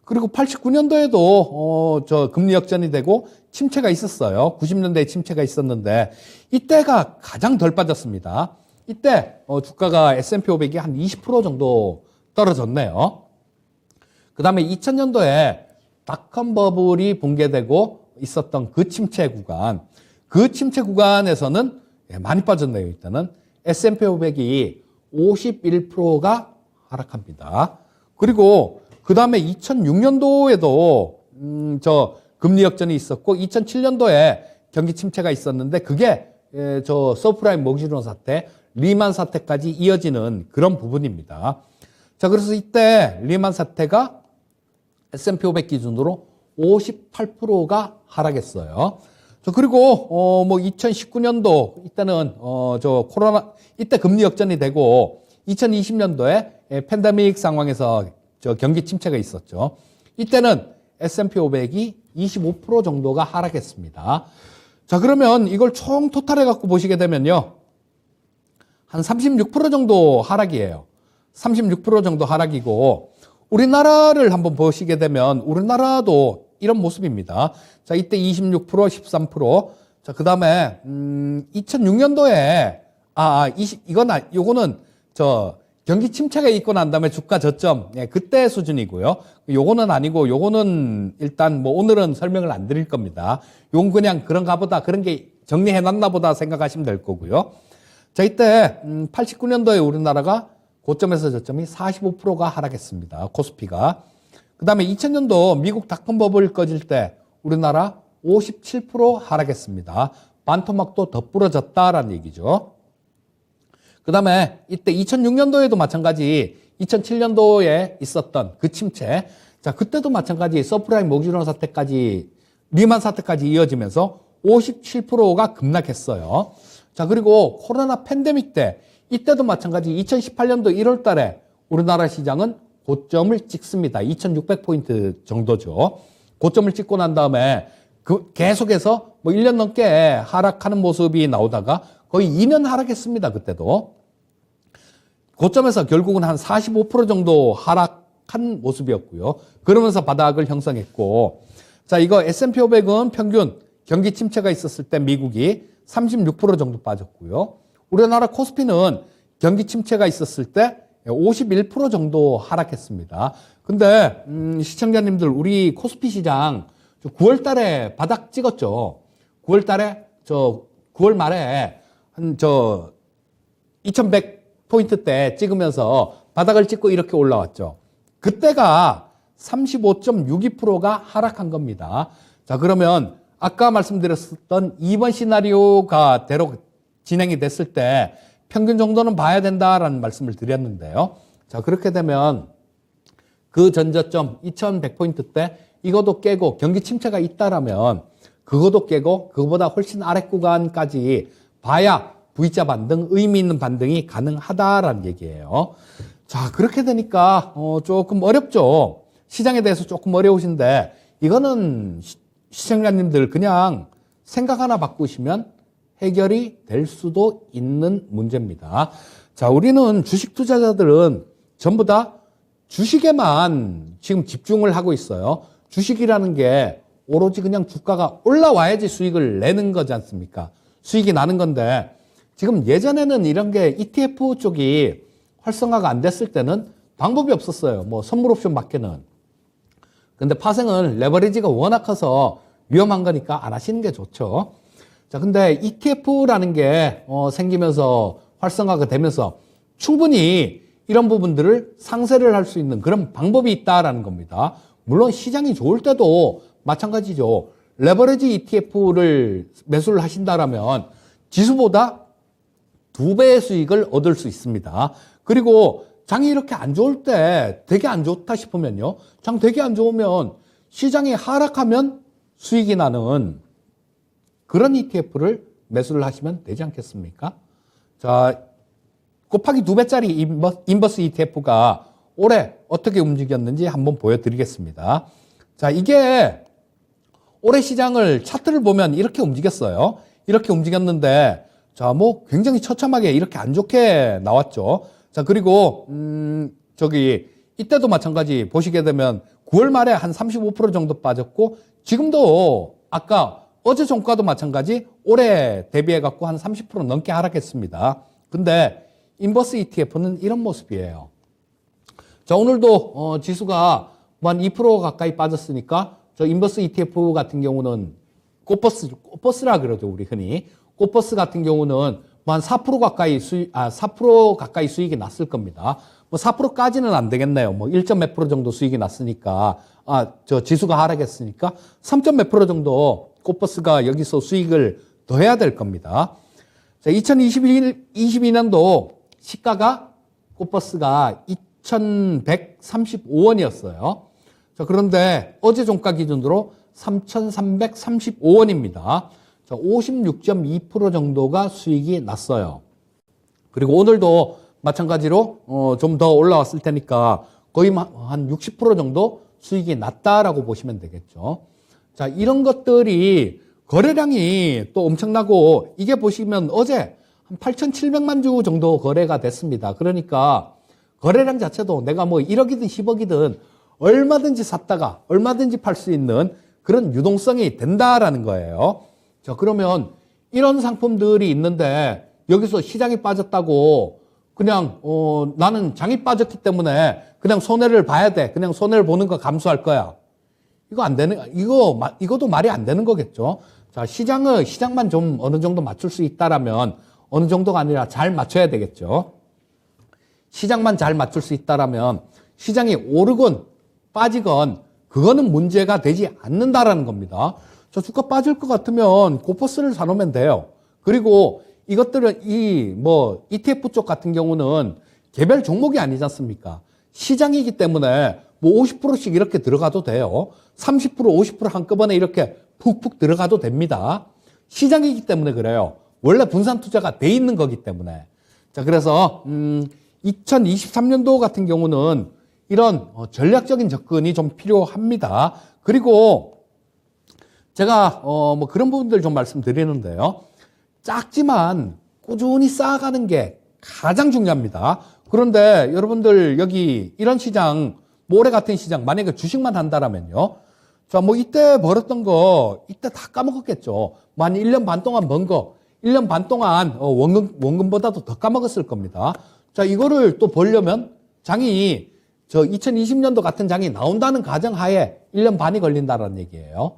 그리고 89년도에도 금리 역전이 되고 침체가 있었어요. 90년대에 침체가 있었는데 이때가 가장 덜 빠졌습니다. 이때 주가가 S&P 500이 한 20% 정도 떨어졌네요. 그 다음에 2000년도에 닷컴 버블이 붕괴되고 있었던 그 침체 구간에서는 많이 빠졌네요. 이때는 S&P 500이 51%가 하락합니다. 그리고 그 다음에 2006년도에도 금리 역전이 있었고 2007년도에 경기 침체가 있었는데 그게 서프라임 모기지론 사태, 리만 사태까지 이어지는 그런 부분입니다. 자, 그래서 이때 리만 사태가 S&P 500 기준으로 58%가 하락했어요. 그리고 2019년도 이때는 코로나 이때 금리 역전이 되고 2020년도에 팬데믹 상황에서 경기 침체가 있었죠. 이때는 S&P 500이 25% 정도가 하락했습니다. 자, 그러면 이걸 총 토탈해 갖고 보시게 되면요. 한 36% 정도 하락이에요. 36% 정도 하락이고 우리나라를 한번 보시게 되면 우리나라도 이런 모습입니다. 자, 이때 26%, 13%. 자, 그다음에 2006년도에 요거는 경기 침체가 있고 난 다음에 주가 저점, 그때 수준이고요. 요거는 아니고, 요거는 일단 오늘은 설명을 안 드릴 겁니다. 요건 그냥 그런가 보다, 그런 게 정리해놨나 보다 생각하시면 될 거고요. 자, 이때 89년도에 우리나라가 고점에서 저점이 45%가 하락했습니다. 코스피가. 그 다음에 2000년도 미국 닷컴 버블 꺼질 때 우리나라 57% 하락했습니다. 반토막도 더 부러졌다라는 얘기죠. 그 다음에 이때 2006년도에도 마찬가지 2007년도에 있었던 그 침체. 자, 그때도 마찬가지 서프라임 모기지론 사태까지 리만 사태까지 이어지면서 57%가 급락했어요. 자, 그리고 코로나 팬데믹 때 이때도 마찬가지 2018년도 1월 달에 우리나라 시장은 고점을 찍습니다. 2600포인트 정도죠. 고점을 찍고 난 다음에 계속해서 1년 넘게 하락하는 모습이 나오다가 거의 2년 하락했습니다. 그때도. 고점에서 결국은 한 45% 정도 하락한 모습이었고요. 그러면서 바닥을 형성했고, 자, 이거 S&P 500은 평균 경기 침체가 있었을 때 미국이 36% 정도 빠졌고요. 우리나라 코스피는 경기 침체가 있었을 때 51% 정도 하락했습니다. 근데 시청자님들, 우리 코스피 시장 9월 달에 바닥 찍었죠. 9월 달에 9월 말에 한 2100포인트 때 찍으면서 바닥을 찍고 이렇게 올라왔죠. 그때가 35.62%가 하락한 겁니다. 자, 그러면 아까 말씀드렸던 2번 시나리오가 대로 진행이 됐을 때 평균 정도는 봐야 된다라는 말씀을 드렸는데요. 자, 그렇게 되면 그 전저점 2100포인트 때 이것도 깨고 경기 침체가 있다라면 그것도 깨고 그거보다 훨씬 아래 구간까지 봐야 V자 반등, 의미 있는 반등이 가능하다라는 얘기예요. 자, 그렇게 되니까 조금 어렵죠. 시장에 대해서 조금 어려우신데 이거는 시청자님들 그냥 생각 하나 바꾸시면 해결이 될 수도 있는 문제입니다. 자, 우리는 주식 투자자들은 전부 다 주식에만 지금 집중을 하고 있어요. 주식이라는 게 오로지 그냥 주가가 올라와야지 수익을 내는 거지 않습니까? 수익이 나는 건데 지금 예전에는 이런 게 ETF 쪽이 활성화가 안 됐을 때는 방법이 없었어요. 뭐 선물 옵션 밖에는. 근데 파생은 레버리지가 워낙 커서 위험한 거니까 안 하시는 게 좋죠. 자, 근데 ETF라는 게 생기면서 활성화가 되면서 충분히 이런 부분들을 상세를 할 수 있는 그런 방법이 있다라는 겁니다. 물론 시장이 좋을 때도 마찬가지죠. 레버리지 ETF를 매수를 하신다라면 지수보다 2배의 수익을 얻을 수 있습니다. 그리고 장이 이렇게 안 좋을 때 되게 안 좋다 싶으면요. 장 되게 안 좋으면 시장이 하락하면 수익이 나는 그런 ETF를 매수를 하시면 되지 않겠습니까? 자, 곱하기 2배짜리 인버스 ETF가 올해 어떻게 움직였는지 한번 보여드리겠습니다. 자, 이게 올해 시장을 차트를 보면 이렇게 움직였어요. 이렇게 움직였는데 자, 뭐 굉장히 처참하게 이렇게 안 좋게 나왔죠. 자, 그리고 이때도 마찬가지 보시게 되면 9월 말에 한 35% 정도 빠졌고 지금도 아까 어제 종가도 마찬가지 올해 대비해 갖고 한 30% 넘게 하락했습니다. 근데 인버스 ETF는 이런 모습이에요. 자, 오늘도 지수가 한 2% 가까이 빠졌으니까 저 인버스 ETF 같은 경우는 꽃버스라 그러죠, 우리 흔히. 꽃버스 같은 경우는 한 4% 가까이 4% 가까이 수익이 났을 겁니다. 뭐 4%까지는 안 되겠네요. 뭐 1점 몇 프로 정도 수익이 났으니까, 저 지수가 하락했으니까 3점 몇 프로 정도 꽃버스가 여기서 수익을 더 해야 될 겁니다. 자, 2022년도 시가가 꽃버스가 2,135원이었어요. 자, 그런데 어제 종가 기준으로 3,335원입니다. 자, 56.2% 정도가 수익이 났어요. 그리고 오늘도 마찬가지로 좀 더 올라왔을 테니까 거의 한 60% 정도 수익이 났다라고 보시면 되겠죠. 자, 이런 것들이 거래량이 또 엄청나고 이게 보시면 어제 한 8,700만 주 정도 거래가 됐습니다. 그러니까 거래량 자체도 내가 뭐 1억이든 10억이든 얼마든지 샀다가 얼마든지 팔 수 있는 그런 유동성이 된다라는 거예요. 자, 그러면 이런 상품들이 있는데 여기서 시장이 빠졌다고 그냥 나는 장이 빠졌기 때문에 그냥 손해를 봐야 돼. 그냥 손해를 보는 거 감수할 거야. 이거 안 되는, 이것도 말이 안 되는 거겠죠. 자, 시장만 좀 어느 정도 맞출 수 있다라면 어느 정도가 아니라 잘 맞춰야 되겠죠. 시장만 잘 맞출 수 있다라면 시장이 오르건 빠지건 그거는 문제가 되지 않는다라는 겁니다. 저 주가 빠질 것 같으면 고퍼스를 사놓으면 돼요. 그리고 이것들은 ETF 쪽 같은 경우는 개별 종목이 아니지 않습니까? 시장이기 때문에 뭐 50%씩 이렇게 들어가도 돼요. 30%, 50% 한꺼번에 이렇게 푹푹 들어가도 됩니다. 시장이기 때문에 그래요. 원래 분산 투자가 돼 있는 거기 때문에. 자, 그래서 2023년도 같은 경우는 이런 전략적인 접근이 좀 필요합니다. 그리고 제가 뭐 그런 부분들 좀 말씀드리는데요. 작지만 꾸준히 쌓아가는 게 가장 중요합니다. 그런데 여러분들 여기 이런 시장, 모래 같은 시장 만약에 주식만 한다라면요. 자, 뭐 이때 벌었던 거 이때 다 까먹었겠죠. 뭐 한 1년 반 동안 번 거 1년 반 동안 원금보다도 더 까먹었을 겁니다. 자, 이거를 또 벌려면 장이 저 2020년도 같은 장이 나온다는 가정하에 1년 반이 걸린다는 얘기예요.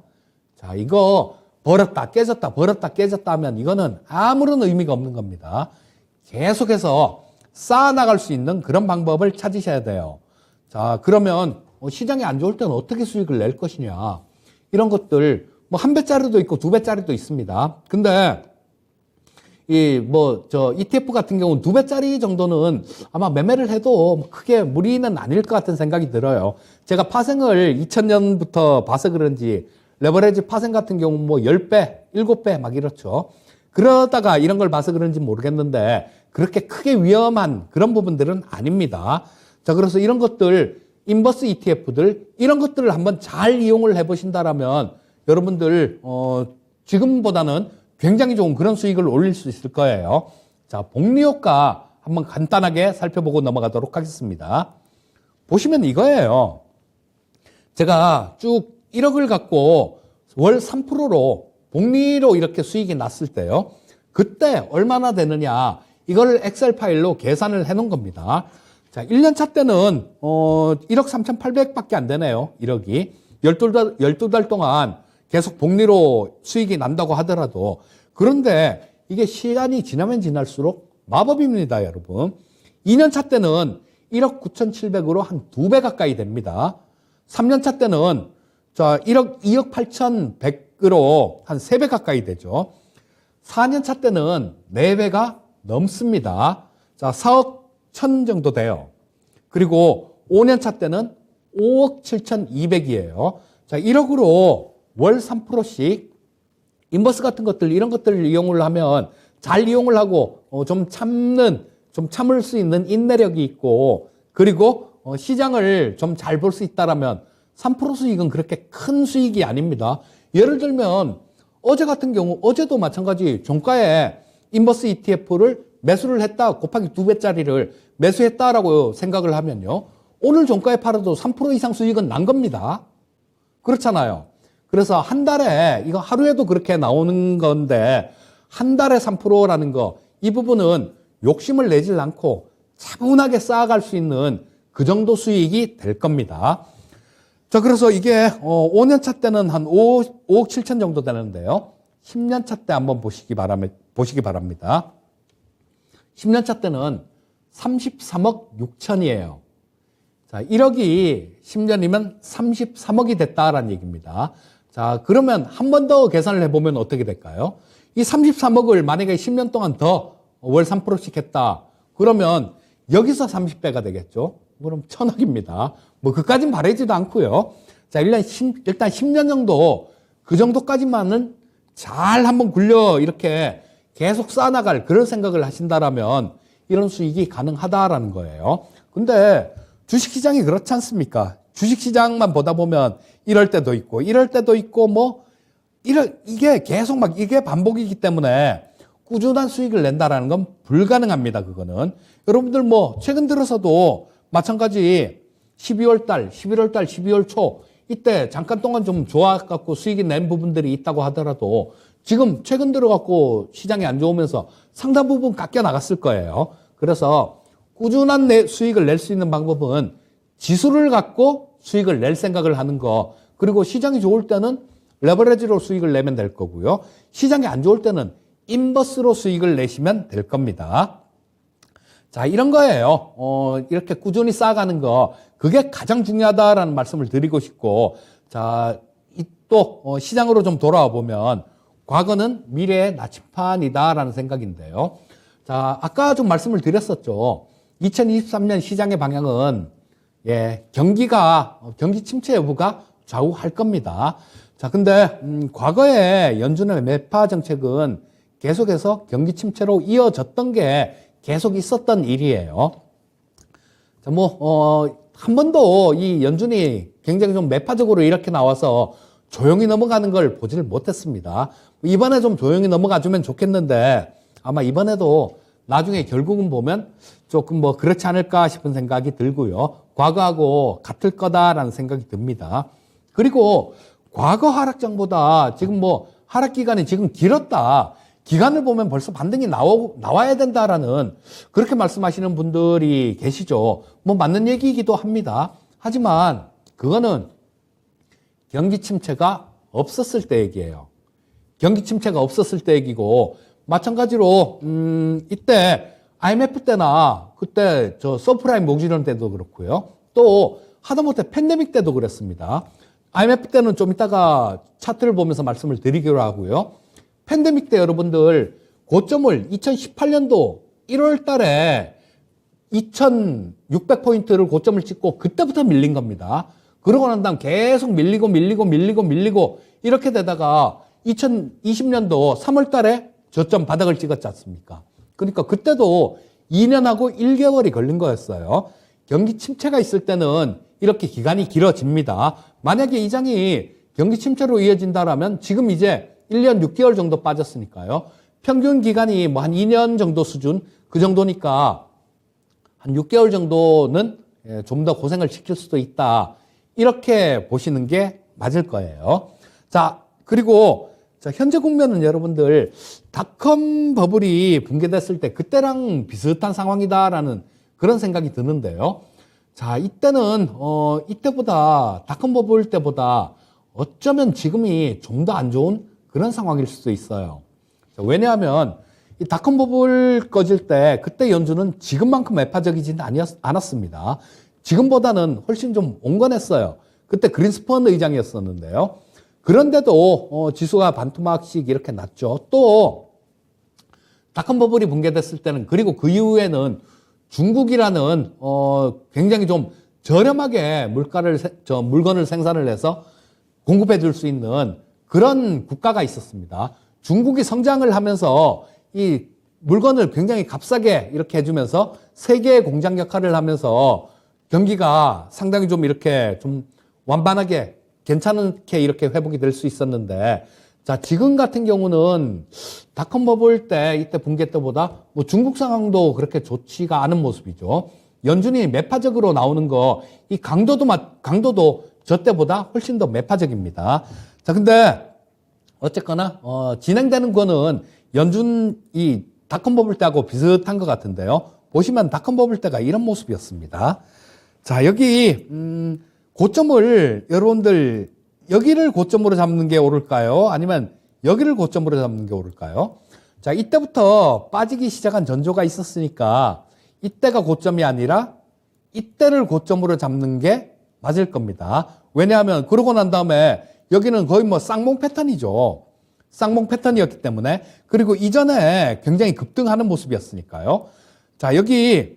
자, 이거 벌었다 깨졌다 벌었다 깨졌다 하면 이거는 아무런 의미가 없는 겁니다. 계속해서 쌓아나갈 수 있는 그런 방법을 찾으셔야 돼요. 자, 그러면 시장이 안 좋을 때는 어떻게 수익을 낼 것이냐. 이런 것들 뭐 한 배짜리도 있고 두 배짜리도 있습니다. 근데 ETF 같은 경우는 2배짜리 정도는 아마 매매를 해도 크게 무리는 아닐 것 같은 생각이 들어요. 제가 파생을 2000년부터 봐서 그런지 레버리지 파생 같은 경우는 뭐 10배, 7배 막 이렇죠. 그러다가 이런 걸 봐서 그런지 모르겠는데 그렇게 크게 위험한 그런 부분들은 아닙니다. 자, 그래서 이런 것들, 인버스 ETF들, 이런 것들을 한번 잘 이용을 해 보신다라면 여러분들, 지금보다는 굉장히 좋은 그런 수익을 올릴 수 있을 거예요. 자, 복리효과 한번 간단하게 살펴보고 넘어가도록 하겠습니다. 보시면 이거예요. 제가 쭉 1억을 갖고 월 3%로 복리로 이렇게 수익이 났을 때요. 그때 얼마나 되느냐. 이걸 엑셀 파일로 계산을 해 놓은 겁니다. 자, 1년 차 때는 1억 3,800밖에 안 되네요. 1억이. 12달 동안 계속 복리로 수익이 난다고 하더라도. 그런데 이게 시간이 지나면 지날수록 마법입니다, 여러분. 2년 차 때는 1억 9,700으로 한 2배 가까이 됩니다. 3년 차 때는 자, 2억 8,100으로 한 3배 가까이 되죠. 4년 차 때는 4배가 넘습니다. 자, 4억 1천 정도 돼요. 그리고 5년 차 때는 5억 7,200이에요. 자, 1억으로 월 3%씩 인버스 같은 것들, 이런 것들을 이용을 하면 잘 이용을 하고 좀 참을 수 있는 인내력이 있고, 그리고 시장을 좀 잘 볼 수 있다라면 3% 수익은 그렇게 큰 수익이 아닙니다. 예를 들면 어제 같은 경우, 어제도 마찬가지 종가에 인버스 ETF를 매수를 했다, 곱하기 2배짜리를 매수했다라고 생각을 하면요, 오늘 종가에 팔아도 3% 이상 수익은 난 겁니다. 그렇잖아요. 그래서 한 달에, 이거 하루에도 그렇게 나오는 건데, 한 달에 3%라는 거, 이 부분은 욕심을 내질 않고 차분하게 쌓아갈 수 있는 그 정도 수익이 될 겁니다. 자, 그래서 이게 5년 차 때는 한 5억 7천 정도 되는데요. 10년 차 때 한번 보시기 바랍니다. 10년 차 때는 33억 6천이에요. 자, 1억이 10년이면 33억이 됐다라는 얘기입니다. 자, 그러면 한 번 더 계산을 해보면 어떻게 될까요? 이 33억을 만약에 10년 동안 더 월 3%씩 했다. 그러면 여기서 30배가 되겠죠? 그럼 1,000억입니다. 뭐, 그까진 바라지도 않고요. 자, 일단 10년 정도, 그 정도까지만은 잘 한번 굴려 이렇게 계속 쌓아나갈 그런 생각을 하신다라면 이런 수익이 가능하다라는 거예요. 근데 주식시장이 그렇지 않습니까? 주식시장만 보다 보면 이럴 때도 있고, 뭐, 이게 계속 막 이게 반복이기 때문에 꾸준한 수익을 낸다라는 건 불가능합니다, 그거는. 여러분들 뭐, 최근 들어서도 마찬가지 12월 달, 11월 달, 12월 초, 이때 잠깐 동안 좀 좋아갖고 수익이 낸 부분들이 있다고 하더라도 지금 최근 들어갖고 시장이 안 좋으면서 상당 부분 깎여 나갔을 거예요. 그래서 꾸준한 수익을 낼 수 있는 방법은 지수를 갖고 수익을 낼 생각을 하는 거, 그리고 시장이 좋을 때는 레버리지로 수익을 내면 될 거고요. 시장이 안 좋을 때는 인버스로 수익을 내시면 될 겁니다. 자, 이런 거예요. 이렇게 꾸준히 쌓아가는 거, 그게 가장 중요하다라는 말씀을 드리고 싶고, 자, 또 시장으로 좀 돌아와 보면 과거는 미래의 나침판이다라는 생각인데요. 자, 아까 좀 말씀을 드렸었죠. 2023년 시장의 방향은 경기 침체 여부가 좌우할 겁니다. 자, 근데 과거에 연준의 매파 정책은 계속해서 경기 침체로 이어졌던 게 계속 있었던 일이에요. 자, 한 번도 이 연준이 굉장히 좀 매파적으로 이렇게 나와서 조용히 넘어가는 걸 보지를 못했습니다. 이번에 좀 조용히 넘어가주면 좋겠는데 아마 이번에도 나중에 결국은 보면 조금 뭐 그렇지 않을까 싶은 생각이 들고요. 과거하고 같을 거다라는 생각이 듭니다. 그리고 과거 하락장보다 지금 뭐 하락 기간이 지금 길었다. 기간을 보면 벌써 반등이 나와야 된다라는 그렇게 말씀하시는 분들이 계시죠. 뭐 맞는 얘기이기도 합니다. 하지만 그거는 경기 침체가 없었을 때 얘기예요. 경기 침체가 없었을 때 얘기고, 마찬가지로 이때 IMF 때나 그때 저 서프라임 모기지론 때도 그렇고요. 또 하다못해 팬데믹 때도 그랬습니다. IMF 때는 좀 이따가 차트를 보면서 말씀을 드리기로 하고요. 팬데믹 때 여러분들 고점을 2018년도 1월 달에 2600포인트를 고점을 찍고 그때부터 밀린 겁니다. 그러고 난 다음 계속 밀리고 이렇게 되다가 2020년도 3월 달에 저점 바닥을 찍었지 않습니까? 그러니까 그때도 2년하고 1개월이 걸린 거였어요. 경기 침체가 있을 때는 이렇게 기간이 길어집니다. 만약에 이 장이 경기 침체로 이어진다라면 지금 이제 1년 6개월 정도 빠졌으니까요. 평균 기간이 뭐 한 2년 정도 수준, 그 정도니까 한 6개월 정도는 좀 더 고생을 시킬 수도 있다. 이렇게 보시는 게 맞을 거예요. 자, 그리고 현재 국면은 여러분들 닷컴 버블이 붕괴됐을 때 그때랑 비슷한 상황이다라는 그런 생각이 드는데요. 자, 이때는 이때보다 닷컴 버블 때보다 어쩌면 지금이 좀 더 안 좋은 그런 상황일 수도 있어요. 자, 왜냐하면 이 닷컴 버블 꺼질 때 그때 연준은 지금만큼 매파적이지는 않았습니다. 지금보다는 훨씬 좀 온건했어요. 그때 그린스펀 의장이었었는데요. 그런데도 지수가 반토막씩 이렇게 났죠. 또 닷컴 버블이 붕괴됐을 때는, 그리고 그 이후에는 중국이라는 굉장히 좀 저렴하게 물건을 생산을 해서 공급해 줄 수 있는 그런 국가가 있었습니다. 중국이 성장을 하면서 이 물건을 굉장히 값싸게 이렇게 해주면서 세계의 공장 역할을 하면서 경기가 상당히 좀 이렇게 좀 완반하게 괜찮게 이렇게 회복이 될 수 있었는데, 자, 지금 같은 경우는 닷컴 버블 때, 이때 붕괴 때보다 뭐 중국 상황도 그렇게 좋지가 않은 모습이죠. 연준이 매파적으로 나오는 거, 이 강도도 저 때보다 훨씬 더 매파적입니다. 자, 근데 어쨌거나 진행되는 거는 연준 이 닷컴 버블 때하고 비슷한 것 같은데요. 보시면 닷컴 버블 때가 이런 모습이었습니다. 자, 여기 고점을 여러분들 여기를 고점으로 잡는 게 옳을까요? 아니면 여기를 고점으로 잡는 게 옳을까요? 자, 이때부터 빠지기 시작한 전조가 있었으니까 이때가 고점이 아니라 이때를 고점으로 잡는 게 맞을 겁니다. 왜냐하면 그러고 난 다음에 여기는 거의 뭐 쌍봉 패턴이죠. 쌍봉 패턴이었기 때문에. 그리고 이전에 굉장히 급등하는 모습이었으니까요. 자, 여기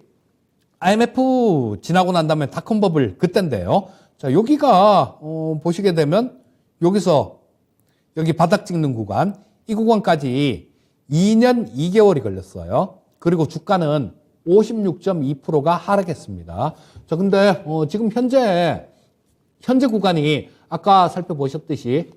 IMF 지나고 난 다음에 닷컴 버블 그때인데요. 자, 여기가 보시게 되면 여기서 여기 바닥 찍는 구간, 이 구간까지 2년 2개월이 걸렸어요. 그리고 주가는 56.2%가 하락했습니다. 자, 근데 지금 현재 구간이 아까 살펴보셨듯이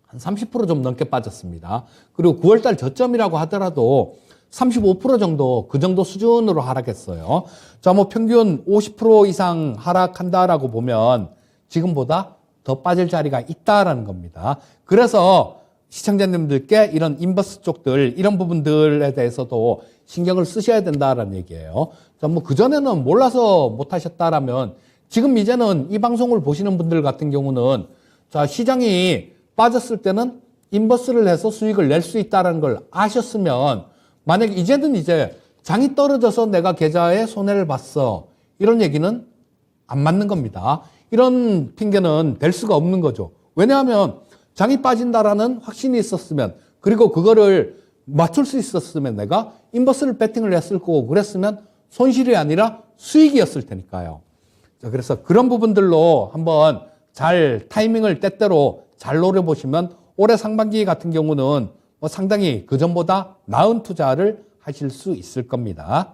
한 30% 좀 넘게 빠졌습니다. 그리고 9월달 저점이라고 하더라도 35% 정도, 그 정도 수준으로 하락했어요. 자, 뭐 평균 50% 이상 하락한다라고 보면 지금보다 더 빠질 자리가 있다라는 겁니다. 그래서 시청자님들께 이런 인버스 쪽들, 이런 부분들에 대해서도 신경을 쓰셔야 된다라는 얘기예요. 자, 뭐 그전에는 몰라서 못 하셨다라면 지금 이제는 이 방송을 보시는 분들 같은 경우는 자, 시장이 빠졌을 때는 인버스를 해서 수익을 낼 수 있다는 걸 아셨으면, 만약에 이제는 이제 장이 떨어져서 내가 계좌에 손해를 봤어, 이런 얘기는 안 맞는 겁니다. 이런 핑계는 될 수가 없는 거죠. 왜냐하면 장이 빠진다라는 확신이 있었으면, 그리고 그거를 맞출 수 있었으면 내가 인버스를 배팅을 했을 거고, 그랬으면 손실이 아니라 수익이었을 테니까요. 자, 그래서 그런 부분들로 한번 잘 타이밍을 때때로 잘 노려보시면 올해 상반기 같은 경우는 뭐 상당히 그전보다 나은 투자를 하실 수 있을 겁니다.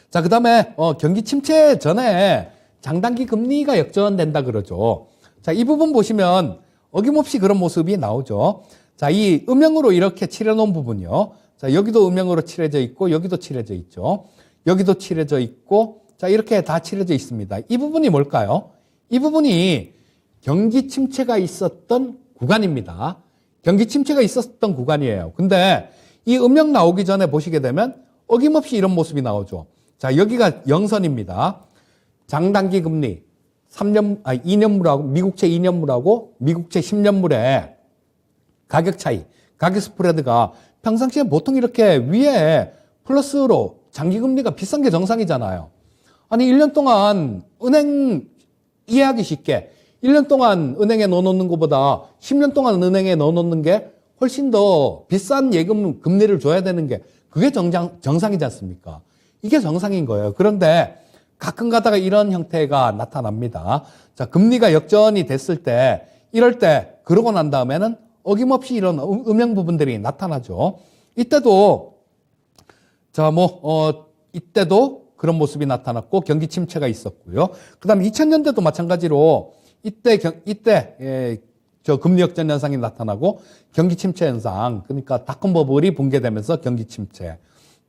자, 그 다음에 경기 침체 전에 장단기 금리가 역전된다 그러죠. 자, 이 부분 보시면 어김없이 그런 모습이 나오죠. 자, 이 음영으로 이렇게 칠해놓은 부분이요. 자, 여기도 음영으로 칠해져 있고 여기도 칠해져 있죠. 여기도 칠해져 있고, 자, 이렇게 다 칠해져 있습니다. 이 부분이 뭘까요? 이 부분이 경기 침체가 있었던 구간입니다. 경기 침체가 있었던 구간이에요. 근데 이 음영 나오기 전에 보시게 되면 어김없이 이런 모습이 나오죠. 자, 여기가 영선입니다. 장단기 금리 2년물하고 미국채 2년물하고 미국채 10년물의 가격 차이, 가격 스프레드가 평상시에 보통 이렇게 위에 플러스로 장기 금리가 비싼 게 정상이잖아요. 아니 1년 동안 은행 이해하기 쉽게 1년 동안 은행에 넣어놓는 것보다 10년 동안 은행에 넣어놓는 게 훨씬 더 비싼 예금 금리를 줘야 되는 게 그게 정상이지 않습니까? 이게 정상인 거예요. 그런데 가끔 가다가 이런 형태가 나타납니다. 자, 금리가 역전이 됐을 때, 이럴 때, 그러고 난 다음에는 어김없이 이런 음영 부분들이 나타나죠. 이때도, 이때도 그런 모습이 나타났고, 경기 침체가 있었고요. 그 다음에 2000년대도 마찬가지로, 이때 금리 역전 현상이 나타나고, 경기 침체 현상, 그러니까 닷컴 버블이 붕괴되면서 경기 침체.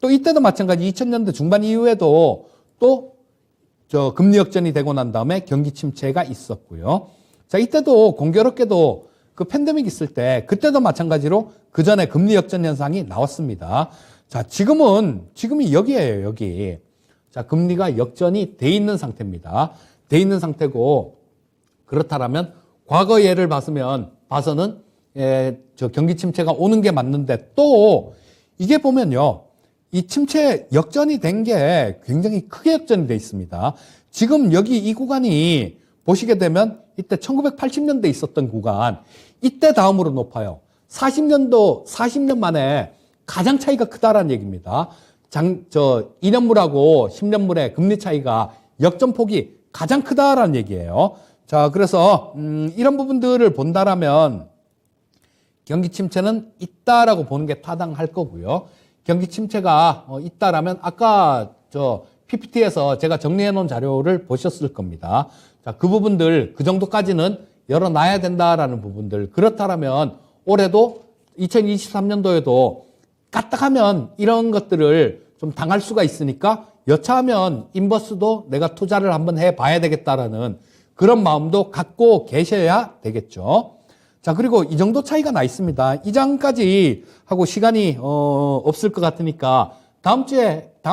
또 이때도 마찬가지 2000년대 중반 이후에도 또 금리 역전이 되고 난 다음에 경기 침체가 있었고요. 자, 이때도 공교롭게도 그 팬데믹 있을 때 그때도 마찬가지로 그 전에 금리 역전 현상이 나왔습니다. 자, 지금이 여기예요, 여기. 자, 금리가 역전이 돼 있는 상태입니다. 돼 있는 상태고, 그렇다면 과거 예를 봐서는 경기 침체가 오는 게 맞는데, 또 이게 보면요, 이 침체 역전이 된 게 굉장히 크게 역전이 돼 있습니다. 지금 여기 이 구간이 보시게 되면 이때 1980년대 있었던 구간, 이때 다음으로 높아요. 40년 만에 가장 차이가 크다라는 얘기입니다. 2년물하고 10년물의 금리 차이가 역전폭이 가장 크다라는 얘기예요. 자, 그래서 이런 부분들을 본다라면 경기 침체는 있다라고 보는 게 타당할 거고요. 경기 침체가 있다라면 아까 PPT에서 제가 정리해 놓은 자료를 보셨을 겁니다. 자, 그 부분들, 그 정도까지는 열어놔야 된다라는 부분들. 그렇다면 올해도 2023년도에도 까딱하면 이런 것들을 좀 당할 수가 있으니까 여차하면 인버스도 내가 투자를 한번 해봐야 되겠다라는 그런 마음도 갖고 계셔야 되겠죠. 자, 그리고 이 정도 차이가 나 있습니다. 이 장까지 하고 시간이 없을 것 같으니까 다음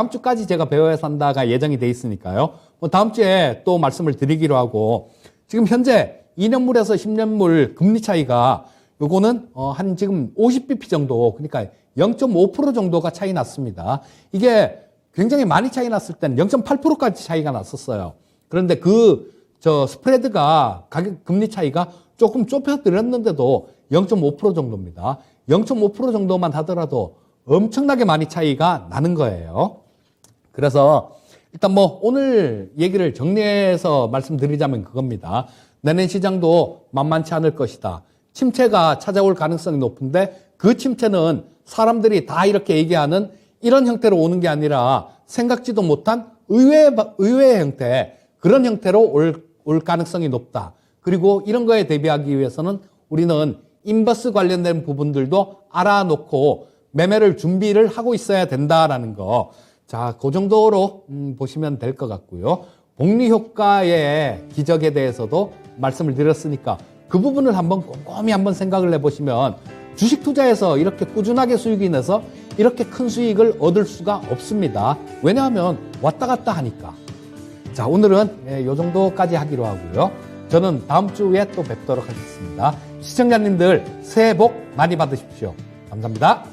주까지 제가 배워야 산다가 예정이 돼 있으니까요. 다음 주에 또 말씀을 드리기로 하고, 지금 현재 2년물에서 10년물 금리 차이가 요거는 한 지금 50bp 정도, 그러니까 0.5% 정도가 차이 났습니다. 이게 굉장히 많이 차이 났을 때는 0.8%까지 차이가 났었어요. 그런데 스프레드가 금리 차이가 조금 좁혀들었는데도 0.5% 정도입니다. 0.5% 정도만 하더라도 엄청나게 많이 차이가 나는 거예요. 그래서 일단 오늘 얘기를 정리해서 말씀드리자면 그겁니다. 내년 시장도 만만치 않을 것이다. 침체가 찾아올 가능성이 높은데 그 침체는 사람들이 다 이렇게 얘기하는 이런 형태로 오는 게 아니라 생각지도 못한 의외의 형태, 그런 형태로 올 가능성이 높다. 그리고 이런 거에 대비하기 위해서는 우리는 인버스 관련된 부분들도 알아놓고 매매를 준비를 하고 있어야 된다라는 거. 자, 그 정도로 보시면 될 것 같고요. 복리 효과의 기적에 대해서도 말씀을 드렸으니까 그 부분을 한번 꼼꼼히 한번 생각을 해보시면 주식 투자에서 이렇게 꾸준하게 수익이 내서 이렇게 큰 수익을 얻을 수가 없습니다. 왜냐하면 왔다 갔다 하니까. 자, 오늘은 이 정도까지 하기로 하고요. 저는 다음 주에 또 뵙도록 하겠습니다. 시청자님들 새해 복 많이 받으십시오. 감사합니다.